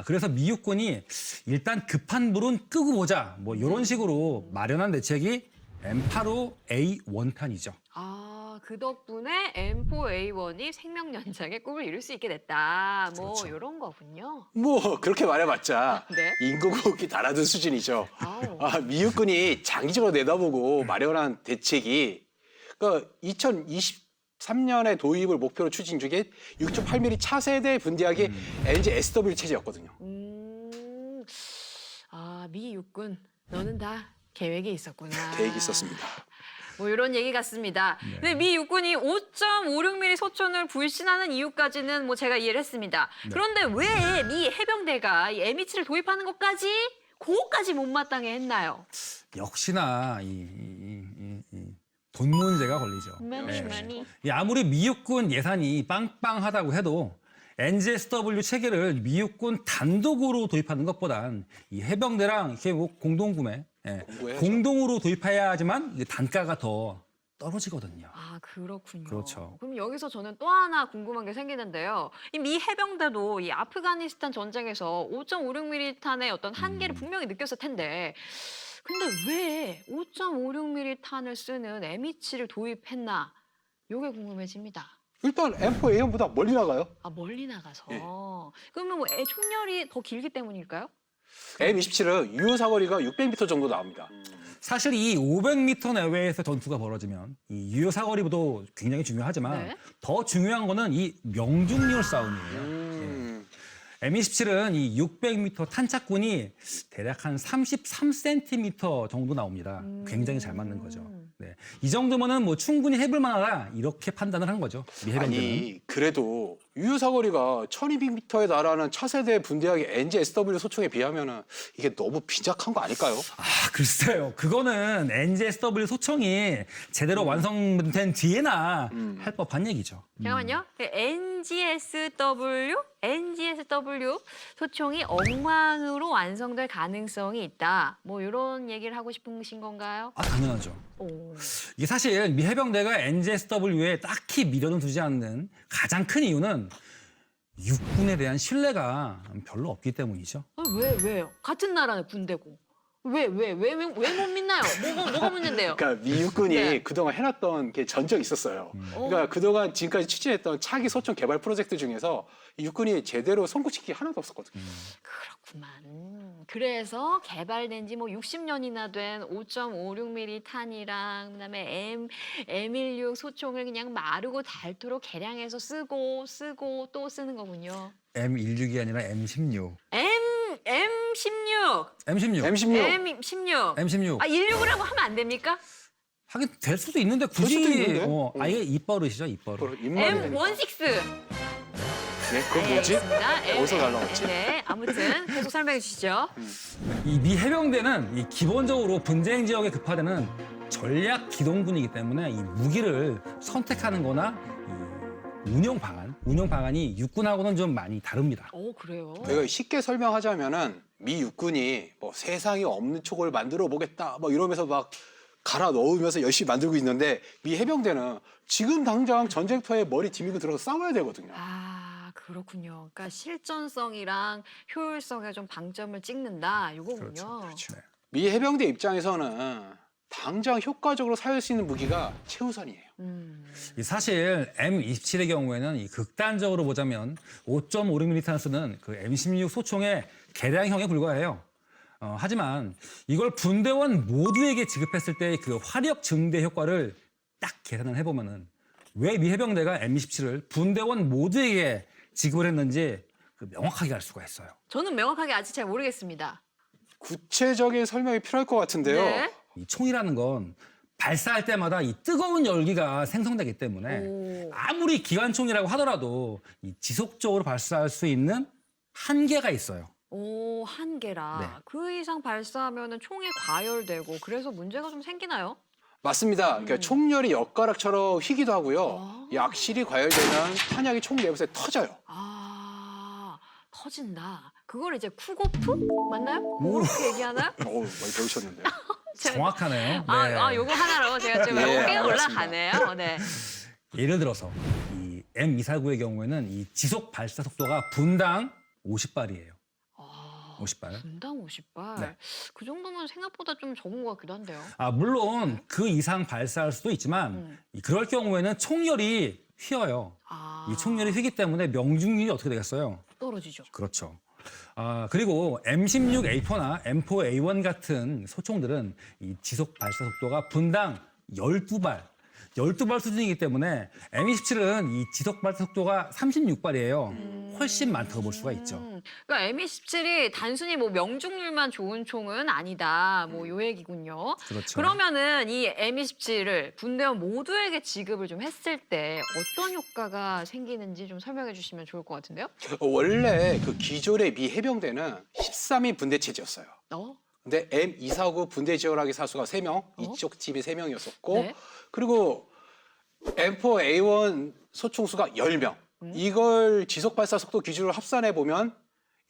[SPEAKER 2] 그래서 미 육군이 일단 급한 불은 끄고 보자. 뭐 이런 식으로 마련한 대책이 M85A1탄이죠.
[SPEAKER 1] 아, 그 덕분에 M4A1이 생명 연장의 꿈을 이룰 수 있게 됐다. 뭐
[SPEAKER 2] 그렇죠.
[SPEAKER 1] 이런 거군요.
[SPEAKER 3] 뭐 그렇게 말해봤자
[SPEAKER 1] 네.
[SPEAKER 3] 인공호흡기 달아든 수준이죠.
[SPEAKER 1] 아우.
[SPEAKER 3] 미 육군이 장기적으로 내다보고 마련한 대책이 그러니까 2023년에 도입을 목표로 추진 중에 6.8mm 차세대 분대하기 NGSW 체제였거든요.
[SPEAKER 1] 아, 미 육군, 너는 다 계획이 있었구나.
[SPEAKER 3] 계획이 있었습니다.
[SPEAKER 1] 뭐 이런 얘기 같습니다. 근데 미 육군이 5.56mm 소총을 불신하는 이유까지는 뭐 제가 이해를 했습니다. 그런데 왜 미 해병대가 이 M27을 도입하는 것까지 그거까지 못마땅해 했나요?
[SPEAKER 2] 역시나 돈 문제가 걸리죠.
[SPEAKER 1] 많이.
[SPEAKER 2] 아무리 미 육군 예산이 빵빵하다고 해도 NGSW 체계를 미 육군 단독으로 도입하는 것보단 이 해병대랑 이렇게 뭐 공동구매,
[SPEAKER 3] 공부해야죠.
[SPEAKER 2] 공동으로 도입해야 하지만 이게 단가가 더 떨어지거든요.
[SPEAKER 1] 아, 그렇군요.
[SPEAKER 2] 그렇죠.
[SPEAKER 1] 그럼 여기서 저는 또 하나 궁금한 게 생기는데요. 이 미 해병대도 이 아프가니스탄 전쟁에서 5.56mm 탄의 어떤 한계를 분명히 느꼈을 텐데, 근데 왜 5.56mm 탄을 쓰는 M27을 도입했나? 요게 궁금해집니다.
[SPEAKER 3] 일단 M4A1보다 멀리 나가요.
[SPEAKER 1] 아, 멀리 나가서.
[SPEAKER 3] 예.
[SPEAKER 1] 그러면 뭐 총열이 더 길기 때문일까요?
[SPEAKER 3] M27은 유효 사거리가 600m 정도 나옵니다.
[SPEAKER 2] 사실 이 500m 내외에서 전투가 벌어지면 이 유효 사거리도 굉장히 중요하지만
[SPEAKER 1] 네.
[SPEAKER 2] 더 중요한 거는 이 명중률 싸움이에요. M27은 이 600m 탄착군이 대략 한 33cm 정도 나옵니다. 굉장히 잘 맞는 거죠. 네. 이 정도면은 뭐 충분히 해볼 만하다 이렇게 판단을 한 거죠. 미 해병대는.
[SPEAKER 3] 아니 그래도 유효 사거리가 1200m에 달하는 차세대 분대하기 NGSW 소총에 비하면은 이게 너무 빈약한 거 아닐까요?
[SPEAKER 2] 글쎄요. 그거는 NGSW 소총이 제대로 완성된 뒤에나 할 법한 얘기죠.
[SPEAKER 1] 잠깐만요. NGSW 소총이 엉망으로 완성될 가능성이 있다. 뭐 이런 얘기를 하고 싶으신 건가요?
[SPEAKER 2] 당연하죠.
[SPEAKER 1] 오.
[SPEAKER 2] 이게 사실 미 해병대가 NGSW에 딱히 미련을 두지 않는 가장 큰 이유는 육군에 대한 신뢰가 별로 없기 때문이죠.
[SPEAKER 1] 아, 왜요? 같은 나라의 군대고. 왜 못 믿나요? 뭐가 문제인데요?
[SPEAKER 3] 그러니까 미 육군이
[SPEAKER 1] 네.
[SPEAKER 3] 그동안 해놨던 게 전적이 있었어요. 그러니까 그동안 지금까지 추진했던 차기 소총 개발 프로젝트 중에서 이 육군이 제대로 손꼽힌 게 하나도 없었거든요.
[SPEAKER 1] 그렇구만. 그래서 개발된 지 뭐 60년이나 된 5.56mm 탄이랑 그다음에 M16 소총을 그냥 마르고 닳도록 개량해서 쓰고 또 쓰는 거군요.
[SPEAKER 2] M16이 아니라 M16.
[SPEAKER 1] M16.
[SPEAKER 2] M16.
[SPEAKER 3] M16
[SPEAKER 1] M16.
[SPEAKER 2] M16.
[SPEAKER 1] 아, 16이라고 하면 안 됩니까?
[SPEAKER 2] 하긴 될 수도 있는데 굳이
[SPEAKER 3] 수도 있는데?
[SPEAKER 2] 아예 입버릇이죠, 입버릇.
[SPEAKER 3] 입만이 되니까.
[SPEAKER 1] M16.
[SPEAKER 3] 네, 그건 뭐지?
[SPEAKER 1] 알겠습니다.
[SPEAKER 3] 어디서 날라왔지?
[SPEAKER 1] 네, 아무튼 계속 설명해 주시죠.
[SPEAKER 2] 이 미 해병대는 이 기본적으로 분쟁 지역에 급파되는 전략 기동군이기 때문에 이 무기를 선택하는 거나 이 운영 방안이 육군하고는 좀 많이 다릅니다.
[SPEAKER 1] 오, 그래요?
[SPEAKER 3] 내가 쉽게 설명하자면은 미 육군이 뭐 세상에 없는 촉을 만들어 보겠다 뭐 이러면서 막 갈아 넣으면서 열심히 만들고 있는데 미 해병대는 지금 당장 전쟁터에 머리 디밀고 들어서 싸워야 되거든요.
[SPEAKER 1] 아, 그렇군요. 그러니까 실전성이랑 효율성에 좀 방점을 찍는다. 요거군요.
[SPEAKER 2] 그렇죠.
[SPEAKER 3] 미 해병대 입장에서는 당장 효과적으로 사용할 수 있는 무기가 최우선이에요.
[SPEAKER 2] 이 사실 M27의 경우에는 이 극단적으로 보자면 5.56mm 쓰는 그 M16 소총의 개량형에 불과해요. 하지만 이걸 분대원 모두에게 지급했을 때 그 화력 증대 효과를
[SPEAKER 4] 딱 계산을 해보면은 왜 미 해병대가 M27을 분대원 모두에게 지급을 했는지 명확하게 알 수가 있어요.
[SPEAKER 1] 저는 명확하게 아직 잘 모르겠습니다.
[SPEAKER 3] 구체적인 설명이 필요할 것 같은데요.
[SPEAKER 1] 네.
[SPEAKER 4] 이 총이라는 건 발사할 때마다 이 뜨거운 열기가 생성되기 때문에
[SPEAKER 1] 오.
[SPEAKER 4] 아무리 기관총이라고 하더라도 이 지속적으로 발사할 수 있는 한계가 있어요.
[SPEAKER 1] 오, 한계라.
[SPEAKER 4] 네.
[SPEAKER 1] 그 이상 발사하면 총에 과열되고 그래서 문제가 좀 생기나요?
[SPEAKER 3] 맞습니다. 그러니까 총열이 엿가락처럼 휘기도 하고요.
[SPEAKER 1] 아.
[SPEAKER 3] 약실이 과열되면 탄약이 총 내부에 터져요.
[SPEAKER 1] 아, 터진다. 그걸 이제 쿠고프? 맞나요? 그렇게 얘기하나요?
[SPEAKER 3] 많이 배우셨는데요.
[SPEAKER 4] 정확하네요. 네.
[SPEAKER 1] 아, 요거 하나로 제가 좀
[SPEAKER 3] 네,
[SPEAKER 1] 꽤
[SPEAKER 3] 알겠습니다.
[SPEAKER 1] 올라가네요. 네.
[SPEAKER 4] 예를 들어서 이 M249의 경우에는 이 지속 발사 속도가 분당 50발이에요.
[SPEAKER 1] 아,
[SPEAKER 4] 50발.
[SPEAKER 1] 분당 50발.
[SPEAKER 4] 네.
[SPEAKER 1] 그 정도면 생각보다 좀 적은 것 같기도 한데요.
[SPEAKER 4] 물론 그 이상 발사할 수도 있지만 그럴 경우에는 총열이 휘어요.
[SPEAKER 1] 아,
[SPEAKER 4] 이 총열이 휘기 때문에 명중률이 어떻게 되겠어요?
[SPEAKER 1] 떨어지죠.
[SPEAKER 4] 그렇죠. 그리고 M16A4나 M4A1 같은 소총들은 이 지속 발사 속도가 분당 12발 수준이기 때문에 M27은 이 지속 발사 속도가 36발이에요. 훨씬 많다고 볼 수가 있죠.
[SPEAKER 1] 그러니까 M27이 단순히 뭐 명중률만 좋은 총은 아니다. 뭐 요 얘기군요.
[SPEAKER 4] 그렇죠.
[SPEAKER 1] 그러면은 이 M27을 군대원 모두에게 지급을 좀 했을 때 어떤 효과가 생기는지 좀 설명해 주시면 좋을 것 같은데요.
[SPEAKER 3] 원래 그 기존의 미 해병대는 13인 분대 체제였어요. 근데 M249 분대 지원하기 사수가 3명, 이쪽 팀이 3명이었었고
[SPEAKER 1] 네.
[SPEAKER 3] 그리고 M4A1 소총수가 10명. 이걸 지속 발사 속도 기준으로 합산해 보면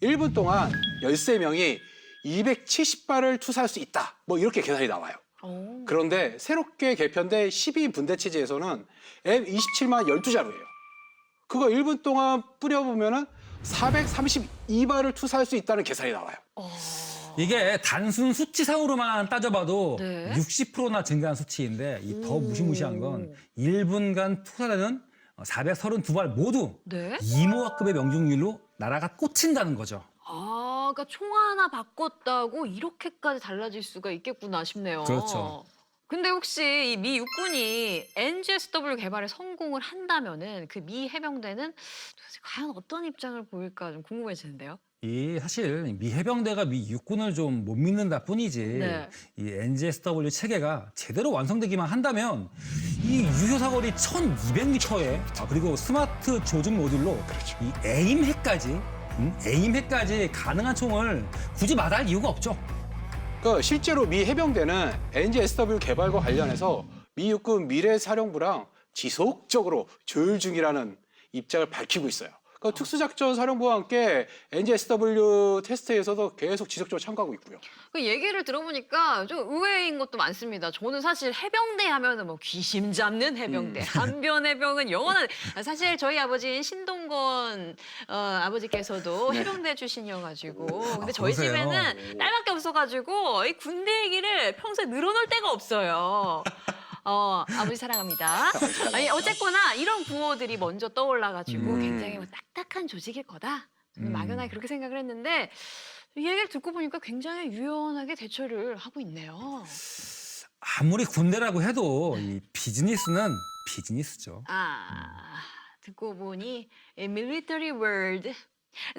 [SPEAKER 3] 1분 동안 13명이 270발을 투사할 수 있다. 뭐 이렇게 계산이 나와요.
[SPEAKER 1] 오.
[SPEAKER 3] 그런데 새롭게 개편된 12인 분대 체제에서는 M27만 12자루예요. 그거 1분 동안 뿌려보면은 432발을 투사할 수 있다는 계산이 나와요.
[SPEAKER 4] 이게 단순 수치상으로만 따져봐도
[SPEAKER 1] 네.
[SPEAKER 4] 60%나 증가한 수치인데 이 더 무시무시한 건 1분간 투사되는 432발 모두
[SPEAKER 1] 네.
[SPEAKER 4] 이모학급의 명중률로 나라가 꽂힌다는 거죠.
[SPEAKER 1] 아, 그러니까 총 하나 바꿨다고 이렇게까지 달라질 수가 있겠구나 싶네요.
[SPEAKER 4] 그렇죠.
[SPEAKER 1] 근데 혹시 이 미 육군이 NGSW 개발에 성공을 한다면은 그 미 해병대는 도대체 과연 어떤 입장을 보일까 좀 궁금해지는데요.
[SPEAKER 4] 이 사실 미 해병대가 미 육군을 좀 못 믿는다 뿐이지
[SPEAKER 1] 네.
[SPEAKER 4] 이 NGSW 체계가 제대로 완성되기만 한다면 이 유효 사거리 1200m에 그리고 스마트 조준 모듈로 이 에임핵까지 가능한 총을 굳이 마다할 이유가 없죠.
[SPEAKER 3] 그러니까 실제로 미 해병대는 NGSW 개발과 관련해서 미 육군 미래사령부랑 지속적으로 조율 중이라는 입장을 밝히고 있어요. 그러니까 특수작전사령부와 함께 NGSW 테스트에서도 계속 지속적으로 참가하고 있고요.
[SPEAKER 1] 그 얘기를 들어보니까 좀 의외인 것도 많습니다. 저는 사실 해병대 하면은 뭐 귀심 잡는 해병대, 한변 해병은 영원한. 사실 저희 아버지인 신동건 아버지께서도 해병대 출신이어가지고, 근데 저희
[SPEAKER 4] 그러세요?
[SPEAKER 1] 집에는 딸밖에 없어가지고 이 군대 얘기를 평소에 늘어놓을 데가 없어요. 아버지 사랑합니다. 아니 어쨌거나 이런 구호들이 먼저 떠올라가지고 굉장히 뭐 딱딱한 조직일 거다. 저는 막연하게 그렇게 생각을 했는데 이 얘기를 듣고 보니까 굉장히 유연하게 대처를 하고 있네요.
[SPEAKER 4] 아무리 군대라고 해도 이 비즈니스는 비즈니스죠.
[SPEAKER 1] 듣고 보니 military world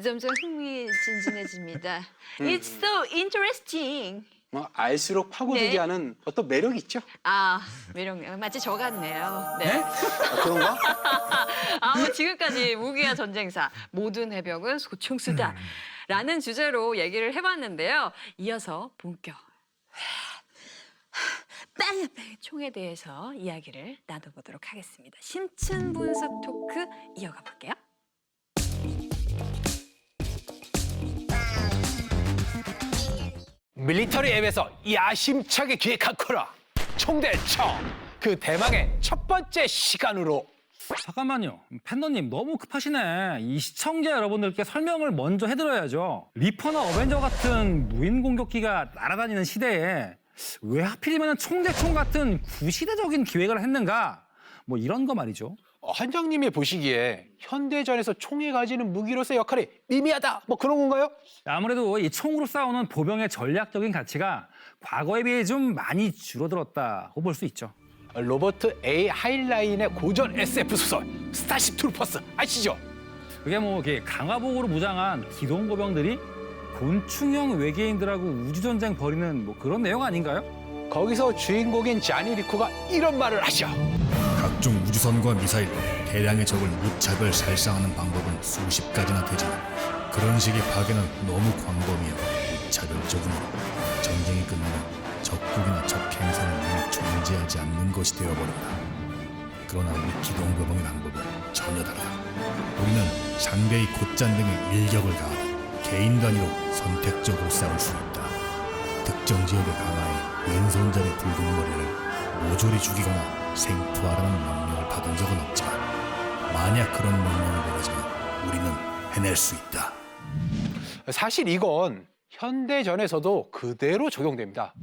[SPEAKER 1] 점점 흥미진진해집니다. It's so interesting.
[SPEAKER 3] 알수록 파고들게
[SPEAKER 1] 네.
[SPEAKER 3] 하는 어떤 매력이 있죠.
[SPEAKER 1] 매력 마치 저 같네요. 네.
[SPEAKER 4] 네?
[SPEAKER 3] 그런가?
[SPEAKER 1] 뭐 지금까지 무기와 전쟁사 모든 해병은 소총수다 라는 주제로 얘기를 해봤는데요. 이어서 본격 빵 총에 대해서 이야기를 나눠보도록 하겠습니다. 심층 분석 토크 이어가 볼게요.
[SPEAKER 3] 밀리터리 앱에서 야심차게 기획한 코너 총대총 그 대망의 첫 번째 시간으로
[SPEAKER 4] 잠깐만요. 팬더님 너무 급하시네. 이 시청자 여러분들께 설명을 먼저 해드려야죠. 리퍼나 어벤져 같은 무인 공격기가 날아다니는 시대에 왜 하필이면 총대총 같은 구시대적인 기획을 했는가? 뭐 이런 거 말이죠.
[SPEAKER 3] 한장님이 보시기에 현대전에서 총이 가지는 무기로서의 역할이 미미하다 뭐 그런 건가요?
[SPEAKER 4] 아무래도 이 총으로 싸우는 보병의 전략적인 가치가 과거에 비해 좀 많이 줄어들었다고 볼 수 있죠.
[SPEAKER 3] 로버트 A. 하일라인의 고전 SF 소설 스타쉽 트루퍼스 아시죠?
[SPEAKER 4] 그게 뭐 이렇게 강화복으로 무장한 기동거병들이 곤충형 외계인들하고 우주전쟁 벌이는 뭐 그런 내용 아닌가요?
[SPEAKER 3] 거기서 주인공인 자니 리코가 이런 말을 하죠.
[SPEAKER 5] 각종 우주선과 미사일, 대량의 적을 무차별 살상하는 방법은 수십 가지나 되지만 그런 식의 파괴는 너무 광범위하고 무차별적이므로 전쟁이 끝나면 적국이나 적 행성은 이미 존재하지 않는 것이 되어버린다. 그러나 우리 기동거병의 방법은 전혀 다르다. 우리는 상대의 곧잔 등의 일격을 가하고 개인 단위로 선택적으로 싸울 수 있다. 특정 지역의 강화에 왼손잡이 붉은 머리를 모조리 죽이거나 생투하라는 명령을 받은 적은 없지만 만약 그런 명령을 내리지만 우리는 해낼 수 있다.
[SPEAKER 3] 사실 이건 현대전에서도 그대로 적용됩니다.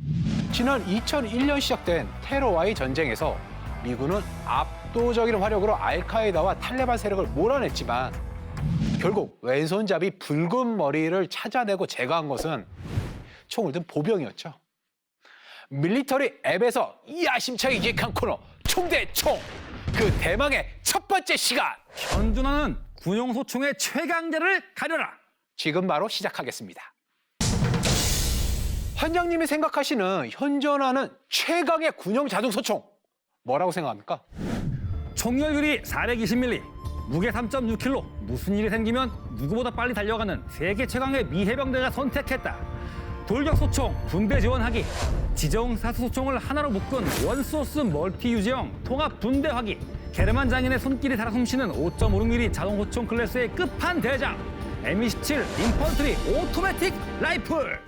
[SPEAKER 3] 지난 2001년 시작된 테러와의 전쟁에서 미군은 압도적인 화력으로 알카에다와 탈레반 세력을 몰아냈지만 결국 왼손잡이 붉은 머리를 찾아내고 제거한 것은 총을 든 보병이었죠. 밀리터리 앱에서 야심차게 기획한 코너 총대총, 그 대망의 첫 번째 시간
[SPEAKER 4] 현존하는 군용소총의 최강자를 가려라.
[SPEAKER 3] 지금 바로 시작하겠습니다. 환장님이 생각하시는 현존하는 최강의 군용 자동소총 뭐라고 생각합니까?
[SPEAKER 4] 총열율이 420mm, 무게 3.6kg. 무슨 일이 생기면 누구보다 빨리 달려가는 세계 최강의 미 해병대가 선택했다. 돌격소총, 분대 지원하기, 지정사수소총을 하나로 묶은 원소스 멀티유지형 통합 분대화기, 게르만 장인의 손길이 달아 숨쉬는 5.56mm 자동소총 클래스의 끝판대장, M27 인펀트리 오토매틱 라이플.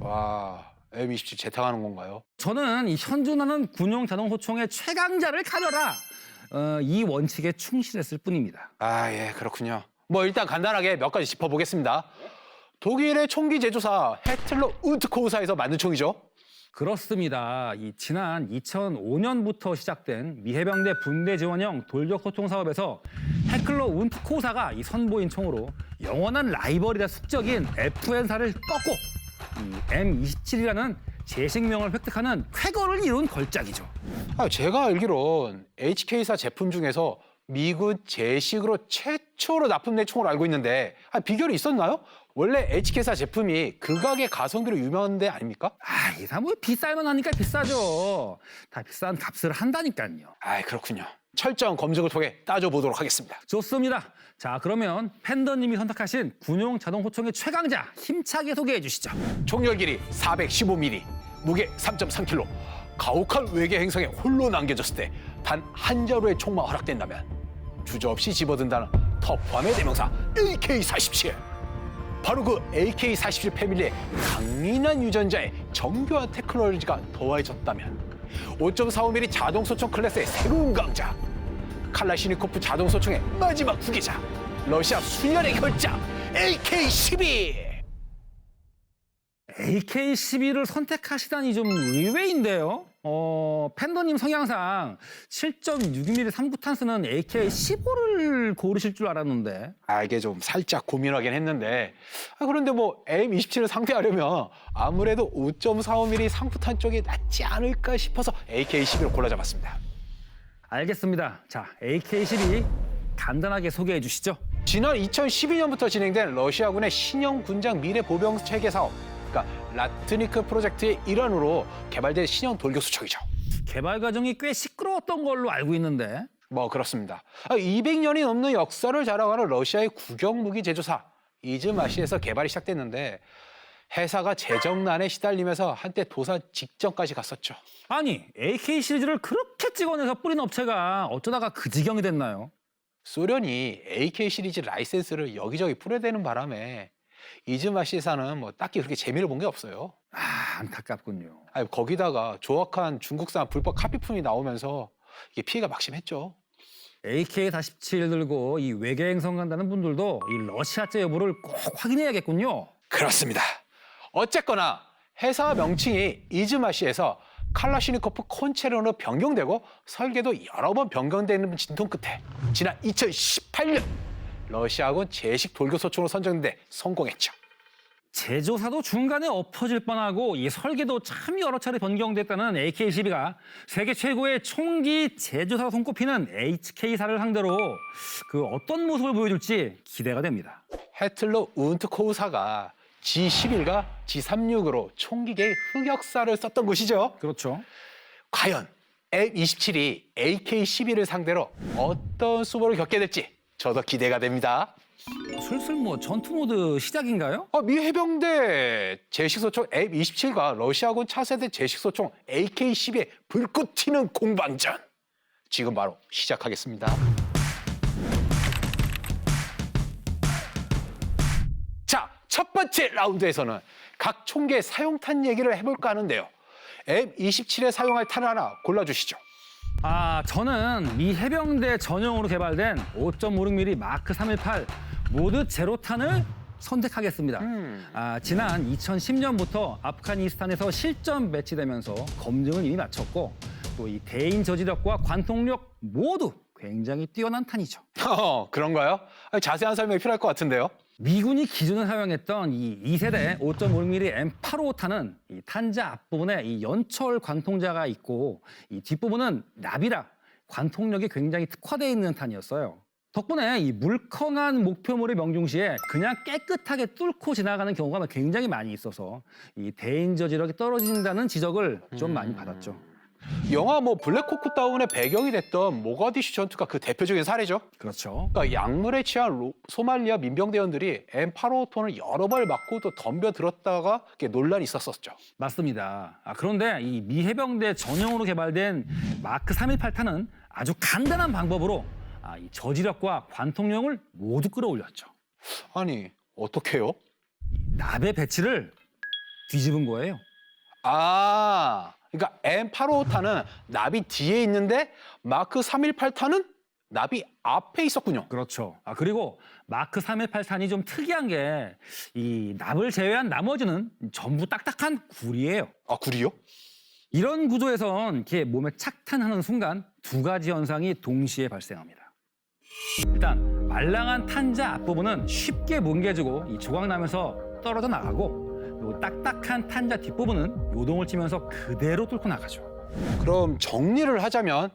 [SPEAKER 3] 와, M27 재탕하는 건가요?
[SPEAKER 4] 저는 이 현존하는 군용 자동소총의 최강자를 가려라. 이 원칙에 충실했을 뿐입니다.
[SPEAKER 3] 아, 예, 그렇군요. 뭐 일단 간단하게 몇 가지 짚어보겠습니다. 독일의 총기 제조사 헤틀러 운트코우사에서 만든 총이죠.
[SPEAKER 4] 그렇습니다. 이 지난 2005년부터 시작된 미 해병대 분대 지원형 돌격소총 사업에서 헤클러 운트코우사가 이 선보인 총으로 영원한 라이벌이자 숙적인 FN사를 꺾고 이 M27이라는 제식명을 획득하는 쾌거를 이룬 걸작이죠.
[SPEAKER 3] 제가 알기론 HK사 제품 중에서 미군 제식으로 최초로 납품된 총으로 알고 있는데 비결이 있었나요? 원래 HK사 제품이 극악의 가성비로 유명한 데 아닙니까?
[SPEAKER 4] 이사 뭐 비쌀만 하니까 비싸죠. 다 비싼 값을 한다니까요.
[SPEAKER 3] 그렇군요. 철저한 검증을 통해 따져보도록 하겠습니다.
[SPEAKER 4] 좋습니다. 자, 그러면 팬더님이 선택하신 군용 자동소총의 최강자 힘차게 소개해 주시죠.
[SPEAKER 3] 총열 길이 415mm, 무게 3.3kg. 가혹한 외계 행성에 홀로 남겨졌을 때 단 한 자루의 총만 허락된다면 주저없이 집어든다는 터프함의 대명사 AK-47. 바로 그 AK-47 패밀리의 강인한 유전자에 정교한 테크놀로지가 더해졌다면 5.45mm 자동소총 클래스의 새로운 강자, 칼라시니코프 자동소총의 마지막 후계자, 러시아 수련의 결자 AK-12.
[SPEAKER 4] AK-12를 선택하시다니 좀 의외인데요. 팬더님 성향상 7.62mm 3구탄 쓰는 AK-15를 고르실 줄 알았는데.
[SPEAKER 3] 이게 좀 살짝 고민하긴 했는데 그런데 뭐 M27을 상대하려면 아무래도 5.45mm 상부탄 쪽이 낫지 않을까 싶어서 AK-12를 골라잡았습니다.
[SPEAKER 4] 알겠습니다. 자, AK-12 간단하게 소개해 주시죠.
[SPEAKER 3] 지난 2012년부터 진행된 러시아군의 신형 군장 미래 보병 체계 사업, 그러니까 라트니크 프로젝트의 일환으로 개발된 신형 돌격수총이죠.
[SPEAKER 4] 개발 과정이 꽤 시끄러웠던 걸로 알고 있는데.
[SPEAKER 3] 뭐 그렇습니다. 200년이 넘는 역사를 자랑하는 러시아의 국영무기 제조사 이즈마시에서 개발이 시작됐는데 회사가 재정난에 시달리면서 한때 도산 직전까지 갔었죠.
[SPEAKER 4] 아니, AK 시리즈를 그렇게 찍어내서 뿌린 업체가 어쩌다가 그 지경이 됐나요?
[SPEAKER 3] 소련이 AK 시리즈 라이센스를 여기저기 뿌려대는 바람에 이즈마시에서는 뭐 딱히 그렇게 재미를 본 게 없어요.
[SPEAKER 4] 안타깝군요.
[SPEAKER 3] 거기다가 조악한 중국산 불법 카피품이 나오면서 이게 피해가 막심했죠.
[SPEAKER 4] AK-47 들고 이 외계 행성 간다는 분들도 이 러시아제 여부를 꼭 확인해야겠군요.
[SPEAKER 3] 그렇습니다. 어쨌거나 회사 명칭이 이즈마시에서 칼라시니코프 콘체르노로 변경되고 설계도 여러 번 변경되는 진통 끝에 지난 2018년 러시아군 제식 돌격소총으로 선정돼 성공했죠.
[SPEAKER 4] 제조사도 중간에 엎어질 뻔하고 이 설계도 참 여러 차례 변경됐다는 AK-12가 세계 최고의 총기 제조사로 손꼽히는 HK사를 상대로 그 어떤 모습을 보여줄지 기대가 됩니다.
[SPEAKER 3] 헤틀러 운트 코우사가 G11과 G36으로 총기계의 흑역사를 썼던 곳이죠.
[SPEAKER 4] 그렇죠.
[SPEAKER 3] 과연 M27이 AK-12를 상대로 어떤 수모를 겪게 될지 저도 기대가 됩니다.
[SPEAKER 4] 슬슬 뭐 전투 모드 시작인가요?
[SPEAKER 3] 미 해병대 제식소총 M27과 러시아군 차세대 제식소총 AK-12의 불꽃 튀는 공방전. 지금 바로 시작하겠습니다. 자, 첫 번째 라운드에서는 각 총기의 사용탄 얘기를 해볼까 하는데요. M27에 사용할 탄을 하나 골라주시죠.
[SPEAKER 4] 저는 미 해병대 전용으로 개발된 5.56mm 마크 318 모드 제로탄을 선택하겠습니다. 지난 2010년부터 아프가니스탄에서 실전 배치되면서 검증을 이미 마쳤고 또 이 대인 저지력과 관통력 모두 굉장히 뛰어난 탄이죠.
[SPEAKER 3] 그런가요? 자세한 설명이 필요할 것 같은데요.
[SPEAKER 4] 미군이 기존에 사용했던 이 2세대 5.56mm M855탄은 이 탄자 앞부분에 이 연철 관통자가 있고 이 뒷부분은 납이라 관통력이 굉장히 특화되어 있는 탄이었어요. 덕분에 이 물컹한 목표물을 명중시에 그냥 깨끗하게 뚫고 지나가는 경우가 굉장히 많이 있어서 이 대인 저지력이 떨어진다는 지적을 좀 많이 받았죠.
[SPEAKER 3] 영화 블랙호크 다운의 배경이 됐던 모가디슈 전투가 그 대표적인 사례죠.
[SPEAKER 4] 그렇죠.
[SPEAKER 3] 그러니까 약물에 취한 소말리아 민병대원들이 M855톤을 여러 발 맞고 또 덤벼들었다가 논란이 있었었죠.
[SPEAKER 4] 맞습니다. 그런데 이 미 해병대 전용으로 개발된 마크 318탄은 아주 간단한 방법으로 이 저지력과 관통력을 모두 끌어올렸죠.
[SPEAKER 3] 아니, 어떻게요?
[SPEAKER 4] 납의 배치를 뒤집은 거예요.
[SPEAKER 3] 그러니까 M855탄은 납이 뒤에 있는데 마크 318탄은 납이 앞에 있었군요.
[SPEAKER 4] 그렇죠. 그리고 마크 318탄이 좀 특이한 게 이 납을 제외한 나머지는 전부 딱딱한 구리예요.
[SPEAKER 3] 구리요?
[SPEAKER 4] 이런 구조에선 이렇게 몸에 착탄하는 순간 두 가지 현상이 동시에 발생합니다. 일단 말랑한 탄자 앞부분은 쉽게 뭉개지고 이 조각나면서 떨어져 나가고 그리고 딱딱한 탄자 뒷부분은 요동을 치면서 그대로 뚫고 나가죠.
[SPEAKER 3] 그럼 정리를 하자면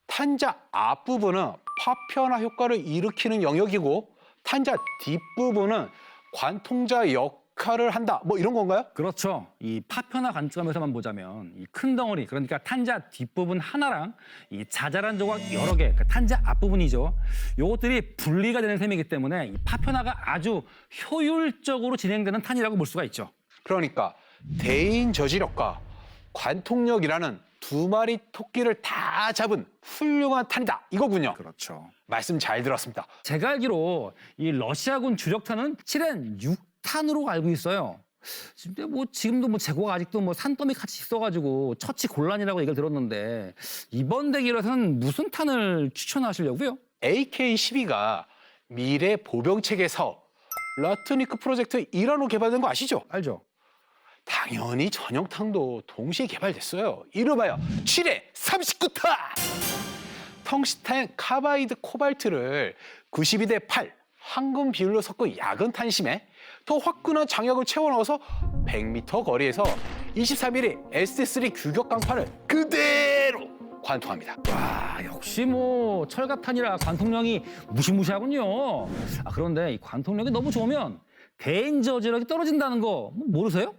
[SPEAKER 3] 탄자 앞부분은 파편화 효과를 일으키는 영역이고 탄자 뒷부분은 관통자 역할을 한다. 이런 건가요?
[SPEAKER 4] 그렇죠. 이 파편화 관점에서만 보자면 이 큰 덩어리, 그러니까 탄자 뒷부분 하나랑 이 자잘한 조각 여러 개, 그러니까 탄자 앞부분이죠. 요것들이 분리가 되는 셈이기 때문에 이 파편화가 아주 효율적으로 진행되는 탄이라고 볼 수가 있죠.
[SPEAKER 3] 그러니까 대인 저지력과 관통력이라는 두 마리 토끼를 다 잡은 훌륭한 탄이다. 이거군요.
[SPEAKER 4] 그렇죠.
[SPEAKER 3] 말씀 잘 들었습니다.
[SPEAKER 4] 제가 알기로 이 러시아군 주력탄은 7엔 6탄으로 알고 있어요. 근데 지금도 재고가 아직도 산더미 같이 있어가지고 처치 곤란이라고 얘기를 들었는데 이번 대결에서는 무슨 탄을 추천하시려고요?
[SPEAKER 3] AK-12가 미래 보병체계 사업 라트니크 프로젝트 일환으로 개발된 거 아시죠?
[SPEAKER 4] 알죠.
[SPEAKER 3] 당연히 전용탄도 동시에 개발됐어요. 이름하여 7회 39탄! 텅스텐 카바이드 코발트를 92대 8 황금 비율로 섞은 야근 탄심에 더 화끈한 장약을 채워 넣어서 100m 거리에서 23mm SS3 규격 강판을 그대로 관통합니다.
[SPEAKER 4] 와, 역시 철갑탄이라 관통력이 무시무시하군요. 그런데 이 관통력이 너무 좋으면 대인 저지력이 떨어진다는 거 모르세요?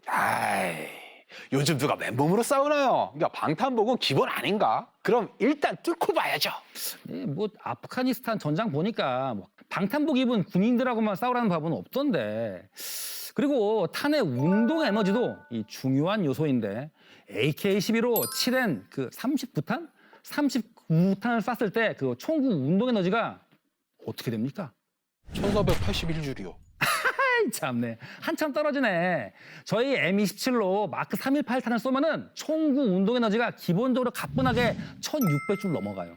[SPEAKER 3] 요즘 누가 맨몸으로 싸우나요? 그러니까 방탄복은 기본 아닌가? 그럼 일단 뚫고 봐야죠.
[SPEAKER 4] 네, 아프가니스탄 전장 보니까 방탄복 입은 군인들하고만 싸우라는 법은 없던데. 그리고 탄의 운동 에너지도 이 중요한 요소인데 AK-12로 7N 39탄? 39탄을 쐈을 때 그 총구 운동 에너지가 어떻게 됩니까?
[SPEAKER 3] 1481줄이요.
[SPEAKER 4] 참네. 한참 떨어지네. 저희 M27로 마크 318탄을 쏘면은 총구 운동 에너지가 기본적으로 가뿐하게 1600줄 넘어가요.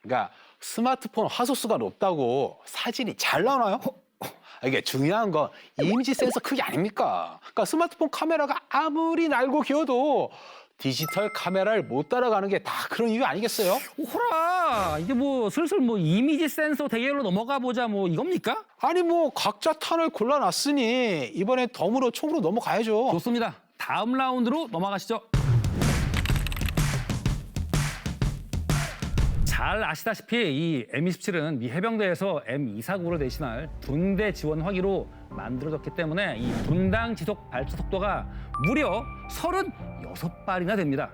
[SPEAKER 3] 그러니까 스마트폰 화소수가 높다고 사진이 잘 나오나요? 이게 중요한 건 이미지 센서 크기 아닙니까? 그러니까 스마트폰 카메라가 아무리 날고 기어도 디지털 카메라를 못 따라가는 게 다 그런 이유 아니겠어요?
[SPEAKER 4] 호라 이게 뭐 슬슬 뭐 이미지 센서 대결로 넘어가 보자 뭐 이겁니까?
[SPEAKER 3] 아니 뭐 각자 탄을 골라놨으니 이번에 덤으로 총으로 넘어가야죠.
[SPEAKER 4] 좋습니다. 다음 라운드로 넘어가시죠. 잘 아시다시피 이 M27은 미 해병대에서 M249를 대신할 분대 지원 화기로 만들어졌기 때문에 이 분당 지속 발사 속도가 무려 36발이나 됩니다.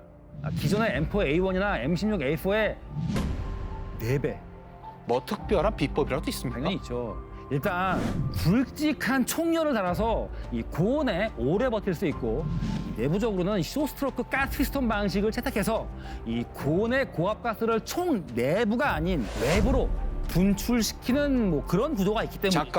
[SPEAKER 4] 기존의 M4A1이나 M16A4의 4배.
[SPEAKER 3] 뭐 특별한 비법이라도 있습니까?
[SPEAKER 4] 당연히 있죠. 일단 굵직한 총열을 달아서 이 고온에 오래 버틸 수 있고 내부적으로는 쇼스트로크 가스 피스톤 방식을 채택해서 이 고온의 고압 가스를 총 내부가 아닌 외부로 분출시키는 뭐 그런 구조가 있기 때문에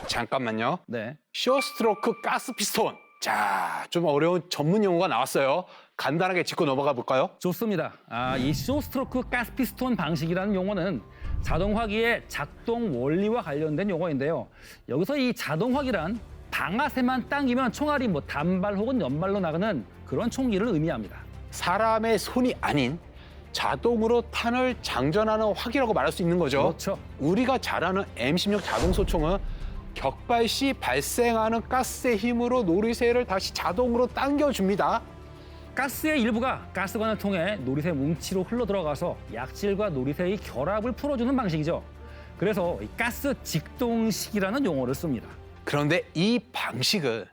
[SPEAKER 3] 잠깐만요.
[SPEAKER 4] 네.
[SPEAKER 3] 쇼스트로크 가스 피스톤. 자, 좀 어려운 전문 용어가 나왔어요. 간단하게 짚고 넘어가 볼까요?
[SPEAKER 4] 좋습니다. 이 쇼스트로크 가스 피스톤 방식이라는 용어는 자동화기의 작동 원리와 관련된 용어인데요. 여기서 이 자동화기란 방아쇠만 당기면 총알이 뭐 단발 혹은 연발로 나가는 그런 총기를 의미합니다.
[SPEAKER 3] 사람의 손이 아닌 자동으로 탄을 장전하는 화기라고 말할 수 있는 거죠.
[SPEAKER 4] 그렇죠.
[SPEAKER 3] 우리가 잘 아는 M16 자동소총은 격발 시 발생하는 가스의 힘으로 놀이새를 다시 자동으로 당겨줍니다.
[SPEAKER 4] 가스의 일부가 가스관을 통해 놀이새 뭉치로 흘러들어가서 약실과 놀이새의 결합을 풀어주는 방식이죠. 그래서 이 가스 직동식이라는 용어를 씁니다.
[SPEAKER 3] 그런데 이 방식은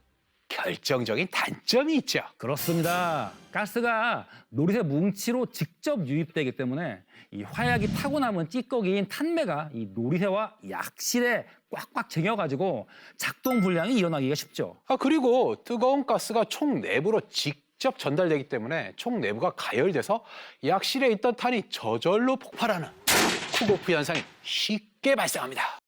[SPEAKER 3] 결정적인 단점이 있죠.
[SPEAKER 4] 그렇습니다. 가스가 놀이새 뭉치로 직접 유입되기 때문에 이 화약이 타고 남은 찌꺼기인 탄매가 이 놀이새와 약실에 꽉꽉 쟁여가지고 작동 불량이 일어나기가 쉽죠.
[SPEAKER 3] 그리고 뜨거운 가스가 총 내부로 직접 전달되기 때문에 총 내부가 가열돼서 약실에 있던 탄이 저절로 폭발하는 쿡오프 현상이 쉽게 발생합니다.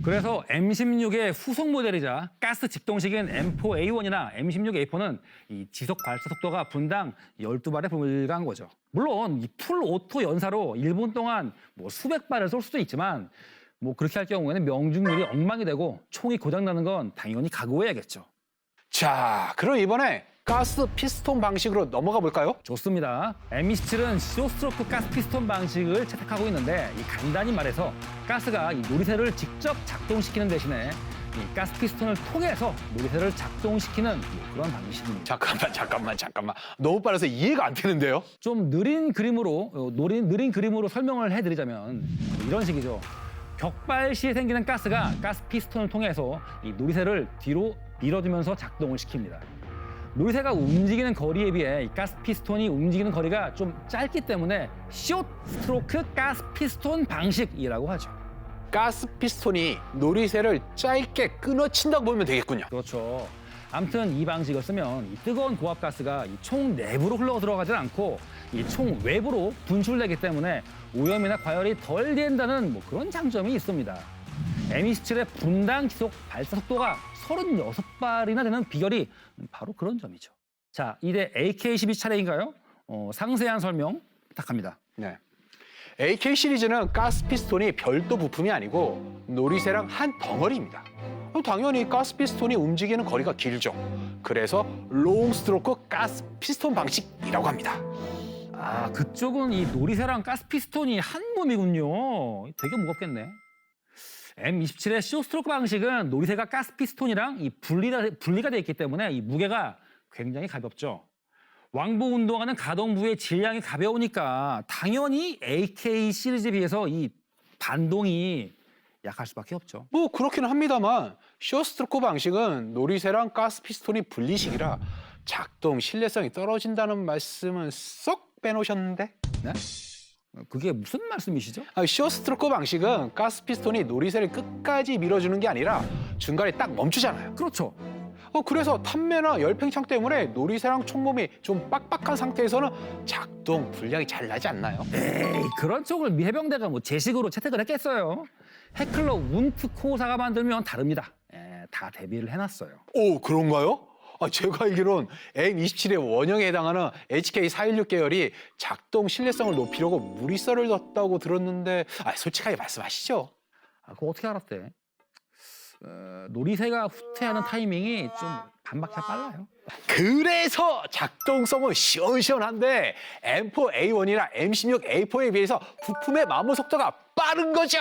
[SPEAKER 4] 그래서 M16의 후속 모델이자 가스 직동식인 M4A1이나 M16A4는 이 지속 발사 속도가 분당 12발에 불과한 거죠. 물론 이 풀 오토 연사로 1분 동안 뭐 수백 발을 쏠 수도 있지만 뭐 그렇게 할 경우에는 명중률이 엉망이 되고 총이 고장나는 건 당연히 각오해야겠죠.
[SPEAKER 3] 자, 그럼 이번에 가스 피스톤 방식으로 넘어가 볼까요?
[SPEAKER 4] 좋습니다. M27은 쇼스트로크 가스 피스톤 방식을 채택하고 있는데 이 간단히 말해서 가스가 이 놀이새를 직접 작동시키는 대신에 이 가스 피스톤을 통해서 놀이새를 작동시키는 뭐 그런 방식입니다.
[SPEAKER 3] 잠깐만. 너무 빨라서 이해가 안 되는데요?
[SPEAKER 4] 좀 느린 그림으로 설명을 해드리자면 이런 식이죠. 격발 시에 생기는 가스가 가스 피스톤을 통해서 이 놀이새를 뒤로 밀어주면서 작동을 시킵니다. 놀이새가 움직이는 거리에 비해 이 가스 피스톤이 움직이는 거리가 좀 짧기 때문에 숏 스트로크 가스 피스톤 방식이라고 하죠.
[SPEAKER 3] 가스 피스톤이 놀이새를 짧게 끊어친다고 보면 되겠군요.
[SPEAKER 4] 그렇죠. 아무튼 이 방식을 쓰면 이 뜨거운 고압 가스가 이 총 내부로 흘러 들어가지 않고 이 총 외부로 분출되기 때문에 오염이나 과열이 덜 된다는 뭐 그런 장점이 있습니다. M27의 분당 지속 발사 속도가 36발이나 되는 비결이 바로 그런 점이죠. 자, 이제 AK-12 차례인가요? 상세한 설명 부탁합니다.
[SPEAKER 3] 네. AK 시리즈는 가스 피스톤이 별도 부품이 아니고 놀이새랑 한 덩어리입니다. 당연히 가스 피스톤이 움직이는 거리가 길죠. 그래서 롱 스트로크 가스 피스톤 방식이라고 합니다.
[SPEAKER 4] 그쪽은 이 놀이새랑 가스 피스톤이 한 몸이군요. 되게 무겁겠네. M27의 쇼스트로크 방식은 놀이새가 가스 피스톤이랑 이 분리가 돼 있기 때문에 이 무게가 굉장히 가볍죠. 왕복 운동하는 가동부의 질량이 가벼우니까 당연히 AK 시리즈에 비해서 이 반동이 약할 수밖에 없죠.
[SPEAKER 3] 뭐 그렇기는 합니다만 쇼스트로크 방식은 놀이새랑 가스 피스톤이 분리식이라 작동 신뢰성이 떨어진다는 말씀은 쏙 빼놓으셨는데?
[SPEAKER 4] 네? 그게 무슨 말씀이시죠?
[SPEAKER 3] 쇼스트로크 방식은 가스 피스톤이 놀이새를 끝까지 밀어주는 게 아니라 중간에 딱 멈추잖아요.
[SPEAKER 4] 그렇죠.
[SPEAKER 3] 그래서 탄매나 열팽창 때문에 놀이새랑 총몸이 좀 빡빡한 상태에서는 작동 분량이 잘 나지 않나요?
[SPEAKER 4] 에이, 그런 쪽을 미 해병대가 뭐 제식으로 채택을 했겠어요. 해클러 운트코사가 만들면 다릅니다. 다 대비를 해놨어요.
[SPEAKER 3] 오, 그런가요? 제가 알기론 M27의 원형에 해당하는 HK416 계열이 작동 신뢰성을 높이려고 무리썰을 넣었다고 들었는데 솔직하게 말씀하시죠.
[SPEAKER 4] 그거 어떻게 알았대? 놀이새가 후퇴하는 타이밍이 좀 반박자 빨라요.
[SPEAKER 3] 그래서 작동성은 시원시원한데 M4A1이나 M16A4에 비해서 부품의 마모 속도가 빠른 거죠.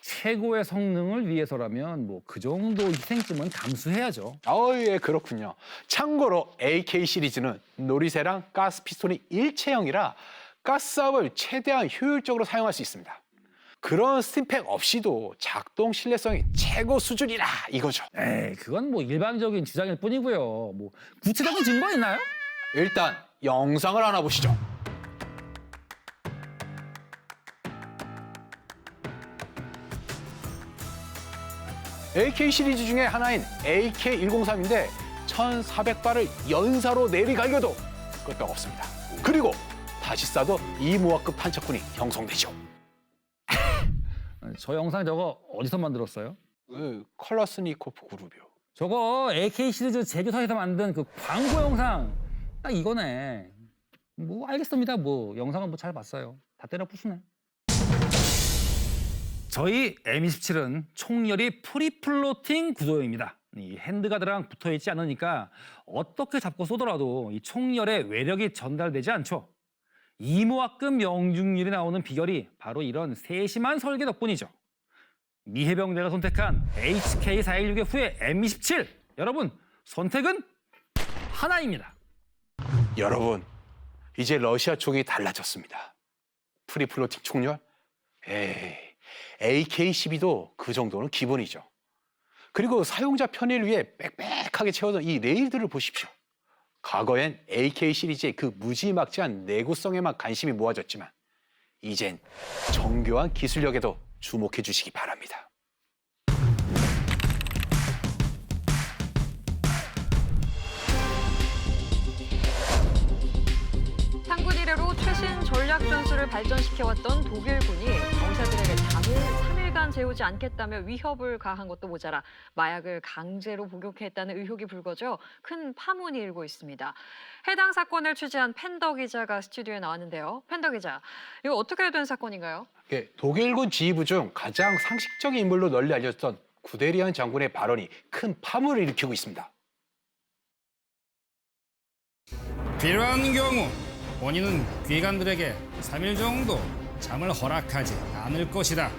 [SPEAKER 4] 최고의 성능을 위해서라면 뭐 그 정도 희생쯤은 감수해야죠.
[SPEAKER 3] 예, 그렇군요. 참고로 AK 시리즈는 놀이새랑 가스 피스톤이 일체형이라 가스압을 최대한 효율적으로 사용할 수 있습니다. 그런 스팀팩 없이도 작동 신뢰성이 최고 수준이라 이거죠.
[SPEAKER 4] 에이, 그건 뭐 일반적인 주장일 뿐이고요. 뭐 구체적인 증거 있나요?
[SPEAKER 3] 일단 영상을 하나 보시죠. AK 시리즈 중에 하나인 AK103인데 1400발을 연사로 내리갈겨도 끄떡 없습니다. 그리고 다시 쏴도 이모아급 탄착군이 형성되죠.
[SPEAKER 4] 저 영상 저거 어디서 만들었어요?
[SPEAKER 3] 컬러스니코프 그룹이요.
[SPEAKER 4] 저거 AK 시리즈 제조사에서 만든 그 광고 영상 딱 이거네. 뭐 알겠습니다. 뭐 영상은 뭐 잘 봤어요. 다 때려 부수네. 저희 M27은 총열이 프리플로팅 구조입니다. 이 핸드가드랑 붙어 있지 않으니까 어떻게 잡고 쏘더라도 이 총열의 외력이 전달되지 않죠. 이모학급 명중률이 나오는 비결이 바로 이런 세심한 설계 덕분이죠. 미 해병대가 선택한 HK416의 후예 M27. 여러분, 선택은 하나입니다.
[SPEAKER 3] 여러분, 이제 러시아 쪽이 달라졌습니다. 프리플로팅 총열? AK-12도 그 정도는 기본이죠. 그리고 사용자 편의를 위해 빽빽하게 채워둔 이 레일들을 보십시오. 과거엔 AK 시리즈의 그 무지막지한 내구성에만 관심이 모아졌지만 이젠 정교한 기술력에도 주목해 주시기 바랍니다.
[SPEAKER 1] 상군 이래로 최신 전략 전술을 발전시켜왔던 독일군이 병사들에게 잠을 3일간 재우지 않겠다며 위협을 가한 것도 모자라 마약을 강제로 복용했다는 의혹이 불거져 큰 파문이 일고 있습니다. 해당 사건을 취재한 팬더 기자가 스튜디오에 나왔는데요. 팬더 기자, 이거 어떻게 된 사건인가요?
[SPEAKER 3] 독일군 지휘부 중 가장 상식적인 인물로 널리 알려졌던 구데리안 장군의 발언이 큰 파문을 일으키고 있습니다.
[SPEAKER 5] 필요한 경우 본인은 귀관들에게 3일 정도 잠을 허락하지 않을 것이다.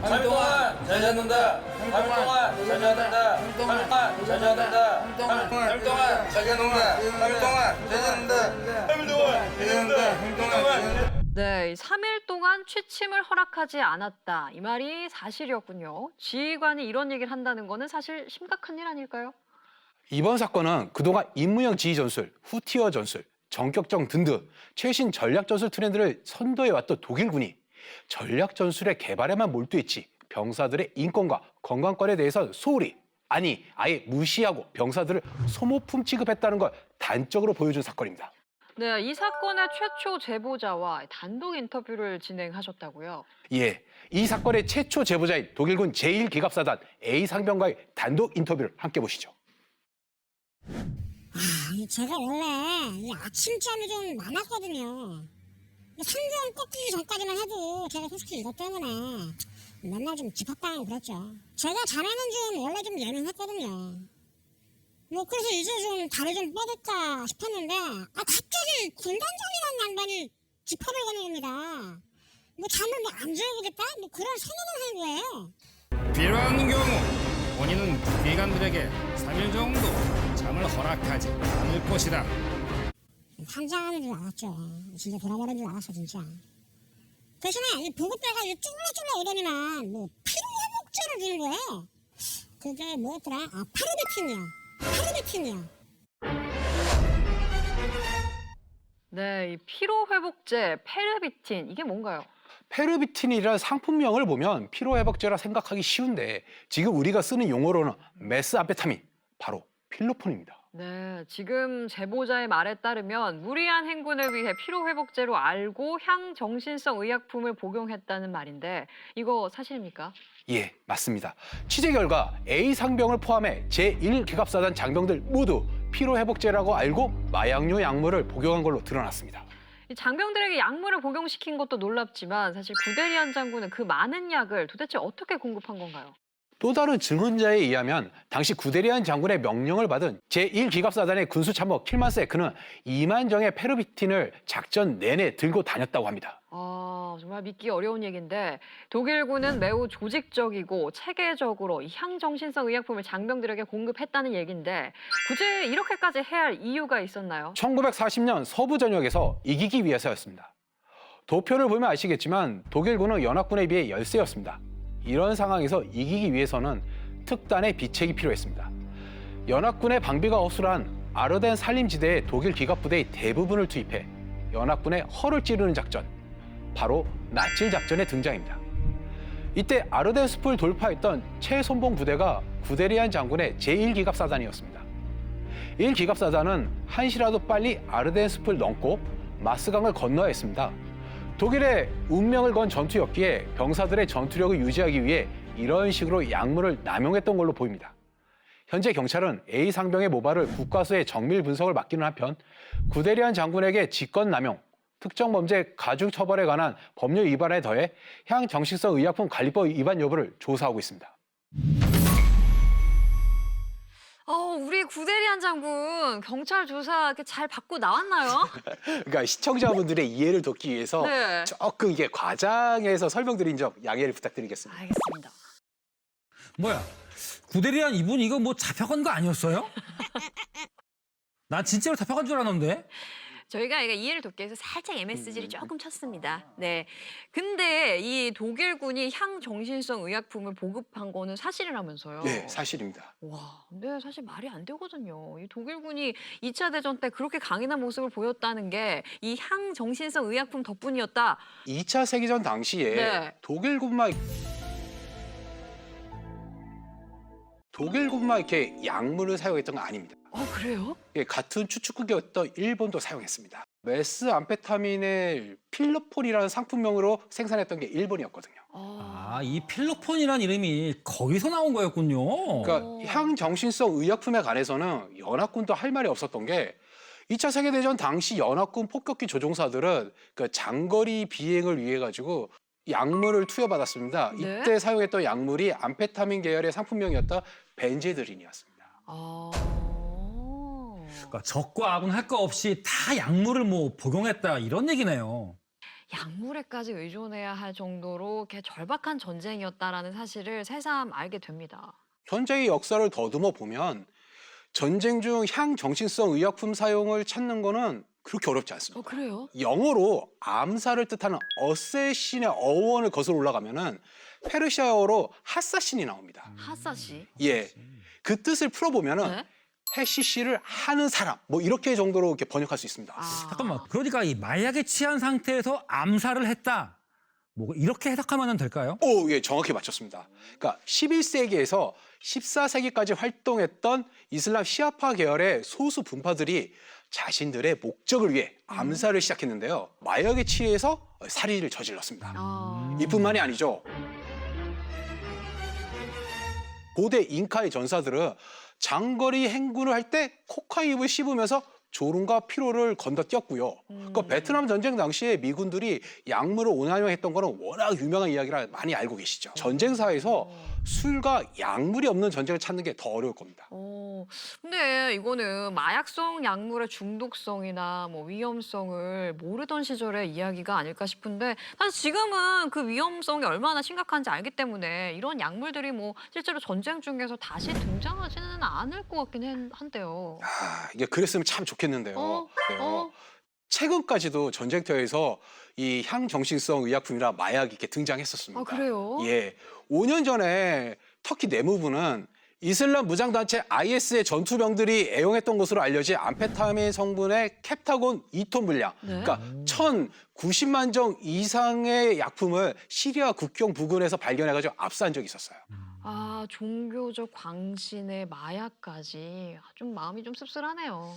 [SPEAKER 6] 3일 동안 잘 잤는다. 3일 동안 잘 잤는다. 3일 동안 잘 잤는다. 3일 동안 잘 잤는다. 3일 동안 잘 잤는다. 3일 동안 잘 잤는다. 3일 동안.
[SPEAKER 1] 네, 3일 동안 취침을 허락하지 않았다. 이 말이 사실이었군요. 지휘관이 이런 얘기를 한다는 거는 사실 심각한 일 아닐까요?
[SPEAKER 3] 이번 사건은 그동안 임무형 지휘 전술, 후티어 전술, 전격정 등등 최신 전략 전술 트렌드를 선도해왔던 독일군이 전략 전술의 개발에만 몰두했지 병사들의 인권과 건강권에 대해서 소홀히, 아니 아예 무시하고 병사들을 소모품 취급했다는 걸 단적으로 보여준 사건입니다.
[SPEAKER 1] 네, 이 사건의 최초 제보자와 단독 인터뷰를 진행하셨다고요?
[SPEAKER 3] 예, 이 사건의 최초 제보자인 독일군 제1기갑사단 A 상병과의 단독 인터뷰를 함께 보시죠.
[SPEAKER 7] 제가 원래 이 아침잠이 좀 많았거든요. 상병 꺾이기 전까지만 해도 제가 솔직히 이것 때문에 맨날 좀 집합당하고 그랬죠. 제가 자네는 좀 원래 좀 예민했거든요. 뭐 그래서 이제 좀 다리 좀 뻗을까 싶었는데 갑자기 군단장이라는 양반이 집합을 거는 겁니다. 뭐 잠을 뭐 안 재우겠다? 뭐 그런 선언을 한 거예요.
[SPEAKER 5] 필요한 경우 본인은 귀관들에게 3일 정도 잠을 허락하지 않을 것이다.
[SPEAKER 7] 환장하는 줄 알았죠. 진짜 돌아버린 줄 알았어 진짜. 대신에 이 보급배가 쫄라쫄라 오더니만 뭐 피로회복제를 주는 거예요. 그게 뭐였더라? 파르비틴이요. 파르비틴이요.
[SPEAKER 1] 네, 이 피로회복제 페르비틴 이게 뭔가요?
[SPEAKER 3] 페르비틴이라는 상품명을 보면 피로회복제라 생각하기 쉬운데 지금 우리가 쓰는 용어로는 메스암페타민, 바로 필로폰입니다.
[SPEAKER 1] 네, 지금 제보자의 말에 따르면 무리한 행군을 위해 피로회복제로 알고 향정신성 의약품을 복용했다는 말인데 이거 사실입니까?
[SPEAKER 3] 예, 맞습니다. 취재 결과 A 상병을 포함해 제1기갑사단 장병들 모두 피로회복제라고 알고 마약류 약물을 복용한 걸로 드러났습니다.
[SPEAKER 1] 이 장병들에게 약물을 복용시킨 것도 놀랍지만 사실 구데리안 장군은 그 많은 약을 도대체 어떻게 공급한 건가요?
[SPEAKER 3] 또 다른 증언자에 의하면 당시 구데리안 장군의 명령을 받은 제1기갑사단의 군수참모 킬만세크는 2만 정의 페르비틴을 작전 내내 들고 다녔다고 합니다.
[SPEAKER 1] 정말 믿기 어려운 얘기인데 독일군은 매우 조직적이고 체계적으로 이 향정신성 의약품을 장병들에게 공급했다는 얘기인데 굳이 이렇게까지 해야 할 이유가 있었나요?
[SPEAKER 3] 1940년 서부 전역에서 이기기 위해서였습니다. 도표를 보면 아시겠지만 독일군은 연합군에 비해 열세였습니다. 이런 상황에서 이기기 위해서는 특단의 비책이 필요했습니다. 연합군의 방비가 허술한 아르덴 산림지대에 독일 기갑부대의 대부분을 투입해 연합군의 허를 찌르는 작전, 바로 낫질 작전의 등장입니다. 이때 아르덴 숲을 돌파했던 최선봉 부대가 구데리안 장군의 제1기갑사단이었습니다. 1기갑사단은 한시라도 빨리 아르덴 숲을 넘고 마스강을 건너야 했습니다. 독일의 운명을 건 전투였기에 병사들의 전투력을 유지하기 위해 이런 식으로 약물을 남용했던 걸로 보입니다. 현재 경찰은 A 상병의 모발을 국과수의 정밀 분석을 맡기는 한편 구데리안 장군에게 직권 남용, 특정 범죄 가중 처벌에 관한 법률 위반에 더해 향정신성 의약품 관리법 위반 여부를 조사하고 있습니다.
[SPEAKER 1] 우리 구데리안 장군 경찰 조사 이렇게 잘 받고 나왔나요?
[SPEAKER 3] 그러니까 시청자분들의 이해를 돕기 위해서
[SPEAKER 1] 네.
[SPEAKER 3] 조금 이게 과장해서 설명드린 점 양해를 부탁드리겠습니다.
[SPEAKER 1] 알겠습니다.
[SPEAKER 4] 뭐야? 구데리안 이분 이거 뭐 잡혀간 거 아니었어요? 난 진짜로 잡혀간 줄 알았는데.
[SPEAKER 1] 저희가 이해를 돕기 위해서 살짝 MSG를 조금 쳤습니다. 네. 근데 이 독일군이 향정신성 의약품을 보급한 거는 사실이라면서요?
[SPEAKER 3] 네, 사실입니다.
[SPEAKER 1] 와, 근데 사실 말이 안 되거든요. 이 독일군이 2차 대전 때 그렇게 강인한 모습을 보였다는 게 이 향정신성 의약품 덕분이었다.
[SPEAKER 3] 2차 세계전 당시에
[SPEAKER 1] 네.
[SPEAKER 3] 독일군만 이렇게 약물을 사용했던 건 아닙니다.
[SPEAKER 1] 그래요?
[SPEAKER 3] 예, 같은 추축국이었던 일본도 사용했습니다. 메스암페타민의 필로폰이라는 상품명으로 생산했던 게 일본이었거든요.
[SPEAKER 4] 이 필로폰이라는 이름이 거기서 나온 거였군요.
[SPEAKER 3] 그러니까 향정신성 의약품에 관해서는 연합군도 할 말이 없었던 게 2차 세계대전 당시 연합군 폭격기 조종사들은 그 장거리 비행을 위해 가지고 약물을 투여받았습니다.
[SPEAKER 1] 네?
[SPEAKER 3] 이때 사용했던 약물이 암페타민 계열의 상품명이었던 벤제드린이었습니다.
[SPEAKER 4] 그러니까 적과 아군 할 거 없이 다 약물을 뭐 복용했다 이런 얘기네요.
[SPEAKER 1] 약물에까지 의존해야 할 정도로 이렇게 절박한 전쟁이었다라는 사실을 새삼 알게 됩니다.
[SPEAKER 3] 전쟁의 역사를 더듬어 보면 전쟁 중 향정신성 의약품 사용을 찾는 거는 그렇게 어렵지 않습니다.
[SPEAKER 1] 그래요?
[SPEAKER 3] 영어로 암살을 뜻하는 어세신의 어원을 거슬러 올라가면은 페르시아어로 하사신이 나옵니다.
[SPEAKER 1] 하사시.
[SPEAKER 3] 예, 그 뜻을 풀어보면은
[SPEAKER 1] 네?
[SPEAKER 3] 해시시를 하는 사람, 뭐 이렇게 정도로 이렇게 번역할 수 있습니다.
[SPEAKER 4] 잠깐만. 그러니까 이 마약에 취한 상태에서 암살을 했다. 뭐 이렇게 해석하면 될까요?
[SPEAKER 3] 오, 예, 정확히 맞췄습니다. 그러니까 11세기에서 14세기까지 활동했던 이슬람 시아파 계열의 소수 분파들이 자신들의 목적을 위해 암살을 시작했는데요. 마약에 취해서 살인을 저질렀습니다. 이뿐만이 아니죠. 고대 잉카의 전사들은 장거리 행군을 할 때 코카인을 씹으면서 졸음과 피로를 건너뛰었고요. 그 베트남 전쟁 당시에 미군들이 약물을 오남용했던 거는 워낙 유명한 이야기라 많이 알고 계시죠. 전쟁사에서 술과 약물이 없는 전쟁을 찾는 게 더 어려울 겁니다.
[SPEAKER 1] 근데 이거는 마약성 약물의 중독성이나 뭐 위험성을 모르던 시절의 이야기가 아닐까 싶은데 사실 지금은 그 위험성이 얼마나 심각한지 알기 때문에 이런 약물들이 뭐 실제로 전쟁 중에서 다시 등장하지는 않을 것 같긴 한데요.
[SPEAKER 3] 이게 그랬으면 참 좋겠는데요. 최근까지도 전쟁터에서 이 향정신성 의약품이나 마약이 이렇게 등장했었습니다.
[SPEAKER 1] 그래요?
[SPEAKER 3] 예, 5년 전에 터키 내무부는 이슬람 무장단체 IS의 전투병들이 애용했던 것으로 알려진 암페타민 성분의 캡타곤 2톤 분량,
[SPEAKER 1] 네?
[SPEAKER 3] 그러니까 1,090만 정 이상의 약품을 시리아 국경 부근에서 발견해가지고 압수한 적이 있었어요.
[SPEAKER 1] 종교적 광신의 마약까지 좀 마음이 좀 씁쓸하네요.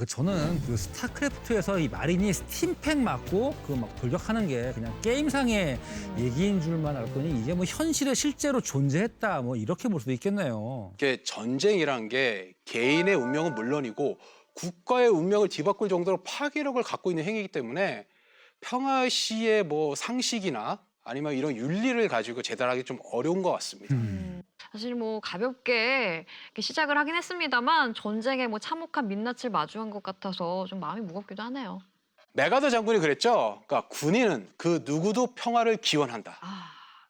[SPEAKER 4] 저는 그 스타크래프트에서 이 마린이 스팀팩 맞고 그 막 돌격하는 게 그냥 게임상의 얘기인 줄만 알았더니 이게 뭐 현실에 실제로 존재했다 뭐 이렇게 볼 수도 있겠네요.
[SPEAKER 3] 이게 전쟁이란 게 개인의 운명은 물론이고 국가의 운명을 뒤바꿀 정도로 파괴력을 갖고 있는 행위이기 때문에 평화 시의 뭐 상식이나 아니면 이런 윤리를 가지고 재단하기 좀 어려운 것 같습니다.
[SPEAKER 1] 사실 뭐 가볍게 이렇게 시작을 하긴 했습니다만 전쟁에 뭐 참혹한 민낯을 마주한 것 같아서 좀 마음이 무겁기도 하네요.
[SPEAKER 3] 메가더 장군이 그랬죠. 그러니까 군인은 그 누구도 평화를 기원한다.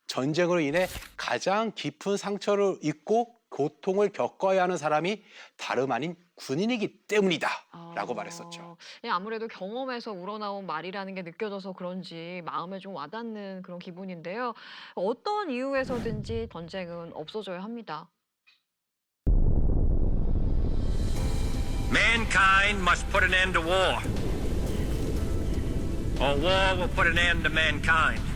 [SPEAKER 3] 전쟁으로 인해 가장 깊은 상처를 입고 고통을 겪어야 하는 사람이 다름 아닌 군인이기 때문이다라고 말했었죠.
[SPEAKER 1] 예, 아무래도 경험에서 우러나온 말이라는 게 느껴져서 그런지 마음에 좀 와닿는 그런 기분인데요. 어떤 이유에서든지 전쟁은 없어져야 합니다.
[SPEAKER 8] Mankind must put an end to war, or war will put an end to mankind.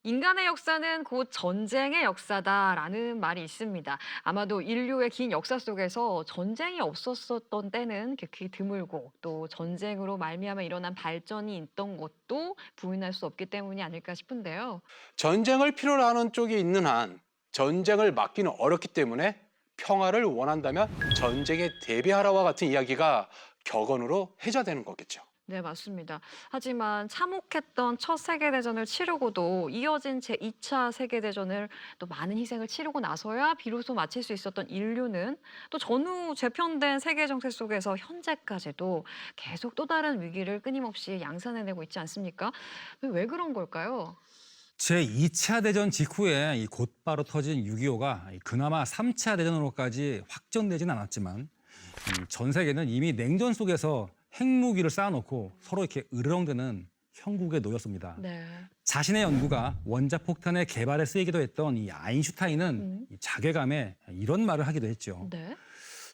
[SPEAKER 1] 인간의 역사는 곧 전쟁의 역사다라는 말이 있습니다. 아마도 인류의 긴 역사 속에서 전쟁이 없었던 때는 극히 드물고 또 전쟁으로 말미암아 일어난 발전이 있던 것도 부인할 수 없기 때문이 아닐까 싶은데요.
[SPEAKER 3] 전쟁을 필요로 하는 쪽이 있는 한 전쟁을 막기는 어렵기 때문에 평화를 원한다면 전쟁에 대비하라와 같은 이야기가 격언으로 해자되는 거겠죠.
[SPEAKER 1] 네, 맞습니다. 하지만 참혹했던 첫 세계대전을 치르고도 이어진 제2차 세계대전을 또 많은 희생을 치르고 나서야 비로소 마칠 수 있었던 인류는 또 전후 재편된 세계 정세 속에서 현재까지도 계속 또 다른 위기를 끊임없이 양산해내고 있지 않습니까? 왜 그런 걸까요?
[SPEAKER 4] 제2차 대전 직후에 이 곧바로 터진 6.25가 그나마 3차 대전으로까지 확전되진 않았지만 전 세계는 이미 냉전 속에서 핵무기를 쌓아놓고 서로 이렇게 으르렁대는 형국에 놓였습니다.
[SPEAKER 1] 네.
[SPEAKER 4] 자신의 연구가 원자폭탄의 개발에 쓰이기도 했던 이 아인슈타인은 이 자괴감에 이런 말을 하기도 했죠.
[SPEAKER 1] 네.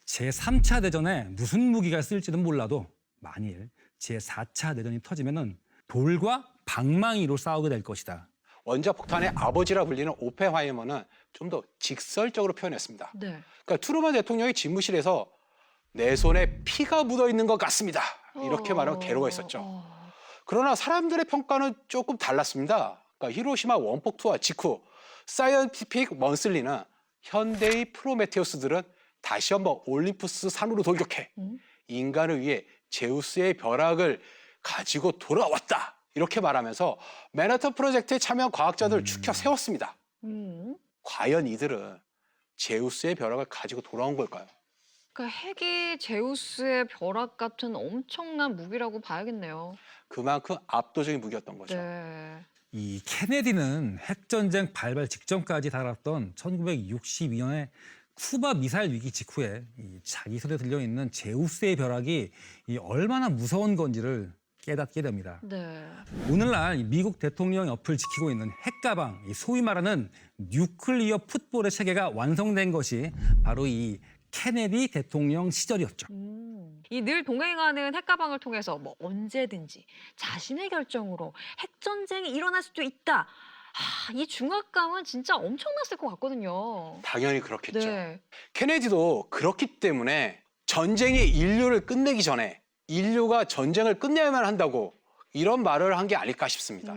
[SPEAKER 4] 제3차 대전에 무슨 무기가 쓸지는 몰라도 만일 제4차 대전이 터지면은 돌과 방망이로 싸우게 될 것이다.
[SPEAKER 3] 원자폭탄의 아버지라 불리는 오펜하이머는 좀 더 직설적으로 표현했습니다.
[SPEAKER 1] 네.
[SPEAKER 3] 그러니까 트루먼 대통령이 집무실에서 내 손에 피가 묻어 있는 것 같습니다. 이렇게 말하면 괴로워 했었죠. 그러나 사람들의 평가는 조금 달랐습니다. 그러니까 히로시마 원폭 투하 직후 사이언티픽 먼슬리는 현대의 프로메테우스들은 다시 한번 올림푸스 산으로 돌격해 인간을 위해 제우스의 벼락을 가지고 돌아왔다. 이렇게 말하면서 맨하탄 프로젝트에 참여한 과학자들을 추켜 세웠습니다. 과연 이들은 제우스의 벼락을 가지고 돌아온 걸까요?
[SPEAKER 1] 그러니까 핵이 제우스의 벼락 같은 엄청난 무기라고 봐야겠네요.
[SPEAKER 3] 그만큼 압도적인 무기였던 거죠.
[SPEAKER 1] 네.
[SPEAKER 4] 이 케네디는 핵전쟁 발발 직전까지 달았던 1962년에 쿠바 미사일 위기 직후에 이 자기 손에 들려있는 제우스의 벼락이 이 얼마나 무서운 건지를 깨닫게 됩니다.
[SPEAKER 1] 네.
[SPEAKER 4] 오늘날 미국 대통령 옆을 지키고 있는 핵가방, 소위 말하는 뉴클리어 풋볼의 체계가 완성된 것이 바로 이 케네디 대통령 시절이었죠.
[SPEAKER 1] 이 늘 동행하는 핵가방을 통해서 뭐 언제든지 자신의 결정으로 핵전쟁이 일어날 수도 있다. 이 중압감은 진짜 엄청났을 것 같거든요.
[SPEAKER 3] 당연히 그렇겠죠.
[SPEAKER 1] 네.
[SPEAKER 3] 케네디도 그렇기 때문에 전쟁이 인류를 끝내기 전에 인류가 전쟁을 끝내야만 한다고 이런 말을 한 게 아닐까 싶습니다.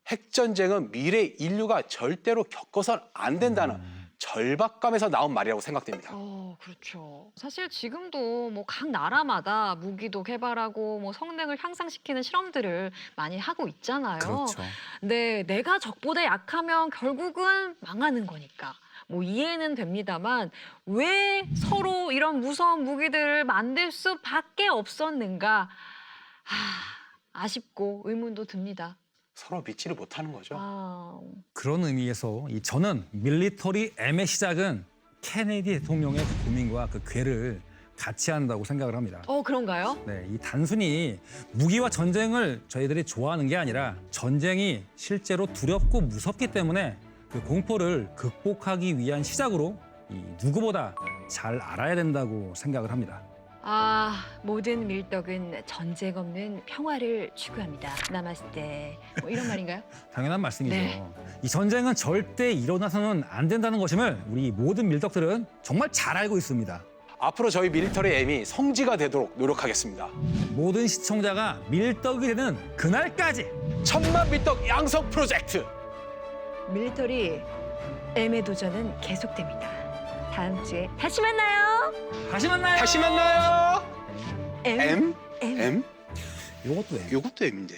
[SPEAKER 3] 핵전쟁은 미래 인류가 절대로 겪어서는 안 된다는 절박감에서 나온 말이라고 생각됩니다.
[SPEAKER 1] 그렇죠. 사실 지금도 뭐 각 나라마다 무기도 개발하고 뭐 성능을 향상시키는 실험들을 많이 하고 있잖아요.
[SPEAKER 4] 그렇죠.
[SPEAKER 1] 네, 내가 적보다 약하면 결국은 망하는 거니까. 뭐 이해는 됩니다만 왜 서로 이런 무서운 무기들을 만들 수밖에 없었는가? 아쉽고 의문도 듭니다.
[SPEAKER 3] 서로 믿지를 못하는 거죠.
[SPEAKER 4] 그런 의미에서 저는 밀리터리 M의 시작은 케네디 대통령의 그 고민과 그 궤를 같이 한다고 생각을 합니다.
[SPEAKER 1] 그런가요?
[SPEAKER 4] 네, 이 단순히 무기와 전쟁을 저희들이 좋아하는 게 아니라 전쟁이 실제로 두렵고 무섭기 때문에 그 공포를 극복하기 위한 시작으로 누구보다 잘 알아야 된다고 생각을 합니다.
[SPEAKER 1] 모든 밀떡은 전쟁 없는 평화를 추구합니다. 나마스테. 뭐 이런 말인가요?
[SPEAKER 4] 당연한 말씀이죠.
[SPEAKER 1] 네.
[SPEAKER 4] 이 전쟁은 절대 일어나서는 안 된다는 것임을 우리 모든 밀떡들은 정말 잘 알고 있습니다.
[SPEAKER 3] 앞으로 저희 밀리터리 M이 성지가 되도록 노력하겠습니다.
[SPEAKER 4] 모든 시청자가 밀떡이 되는 그날까지
[SPEAKER 3] 1000만 밀떡 양성 프로젝트
[SPEAKER 1] 밀리터리 M의 도전은 계속됩니다. 다음 주에 다시 만나요.
[SPEAKER 4] 다시 만나요.
[SPEAKER 3] 다시 만나요.
[SPEAKER 1] M.
[SPEAKER 3] M?
[SPEAKER 4] 요것도 M.
[SPEAKER 3] 요것도 M인데.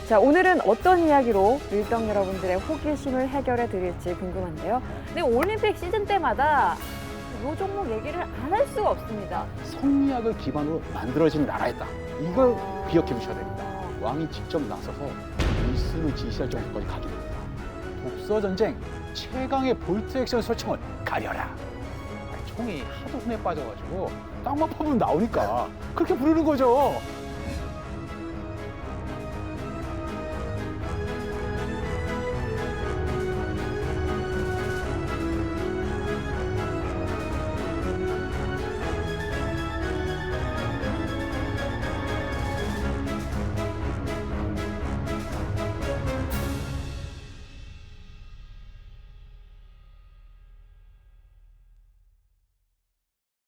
[SPEAKER 1] 자, 오늘은 어떤 이야기로 밀떡 여러분들의 호기심을 해결해 드릴지 궁금한데요. 근데 올림픽 시즌 때마다 이 종목 얘기를 안 할 수가 없습니다.
[SPEAKER 9] 성리학을 기반으로 만들어진 나라였다. 이걸 기억해 두셔야 됩니다. 왕이 직접 나서서 일승을 지시할 정도까지 가게 됩니다. 독서 전쟁 최강의 볼트 액션 소총을 가려라. 총이 하도 흔해 빠져가지고 땅만 파면 나오니까 그렇게 부르는 거죠.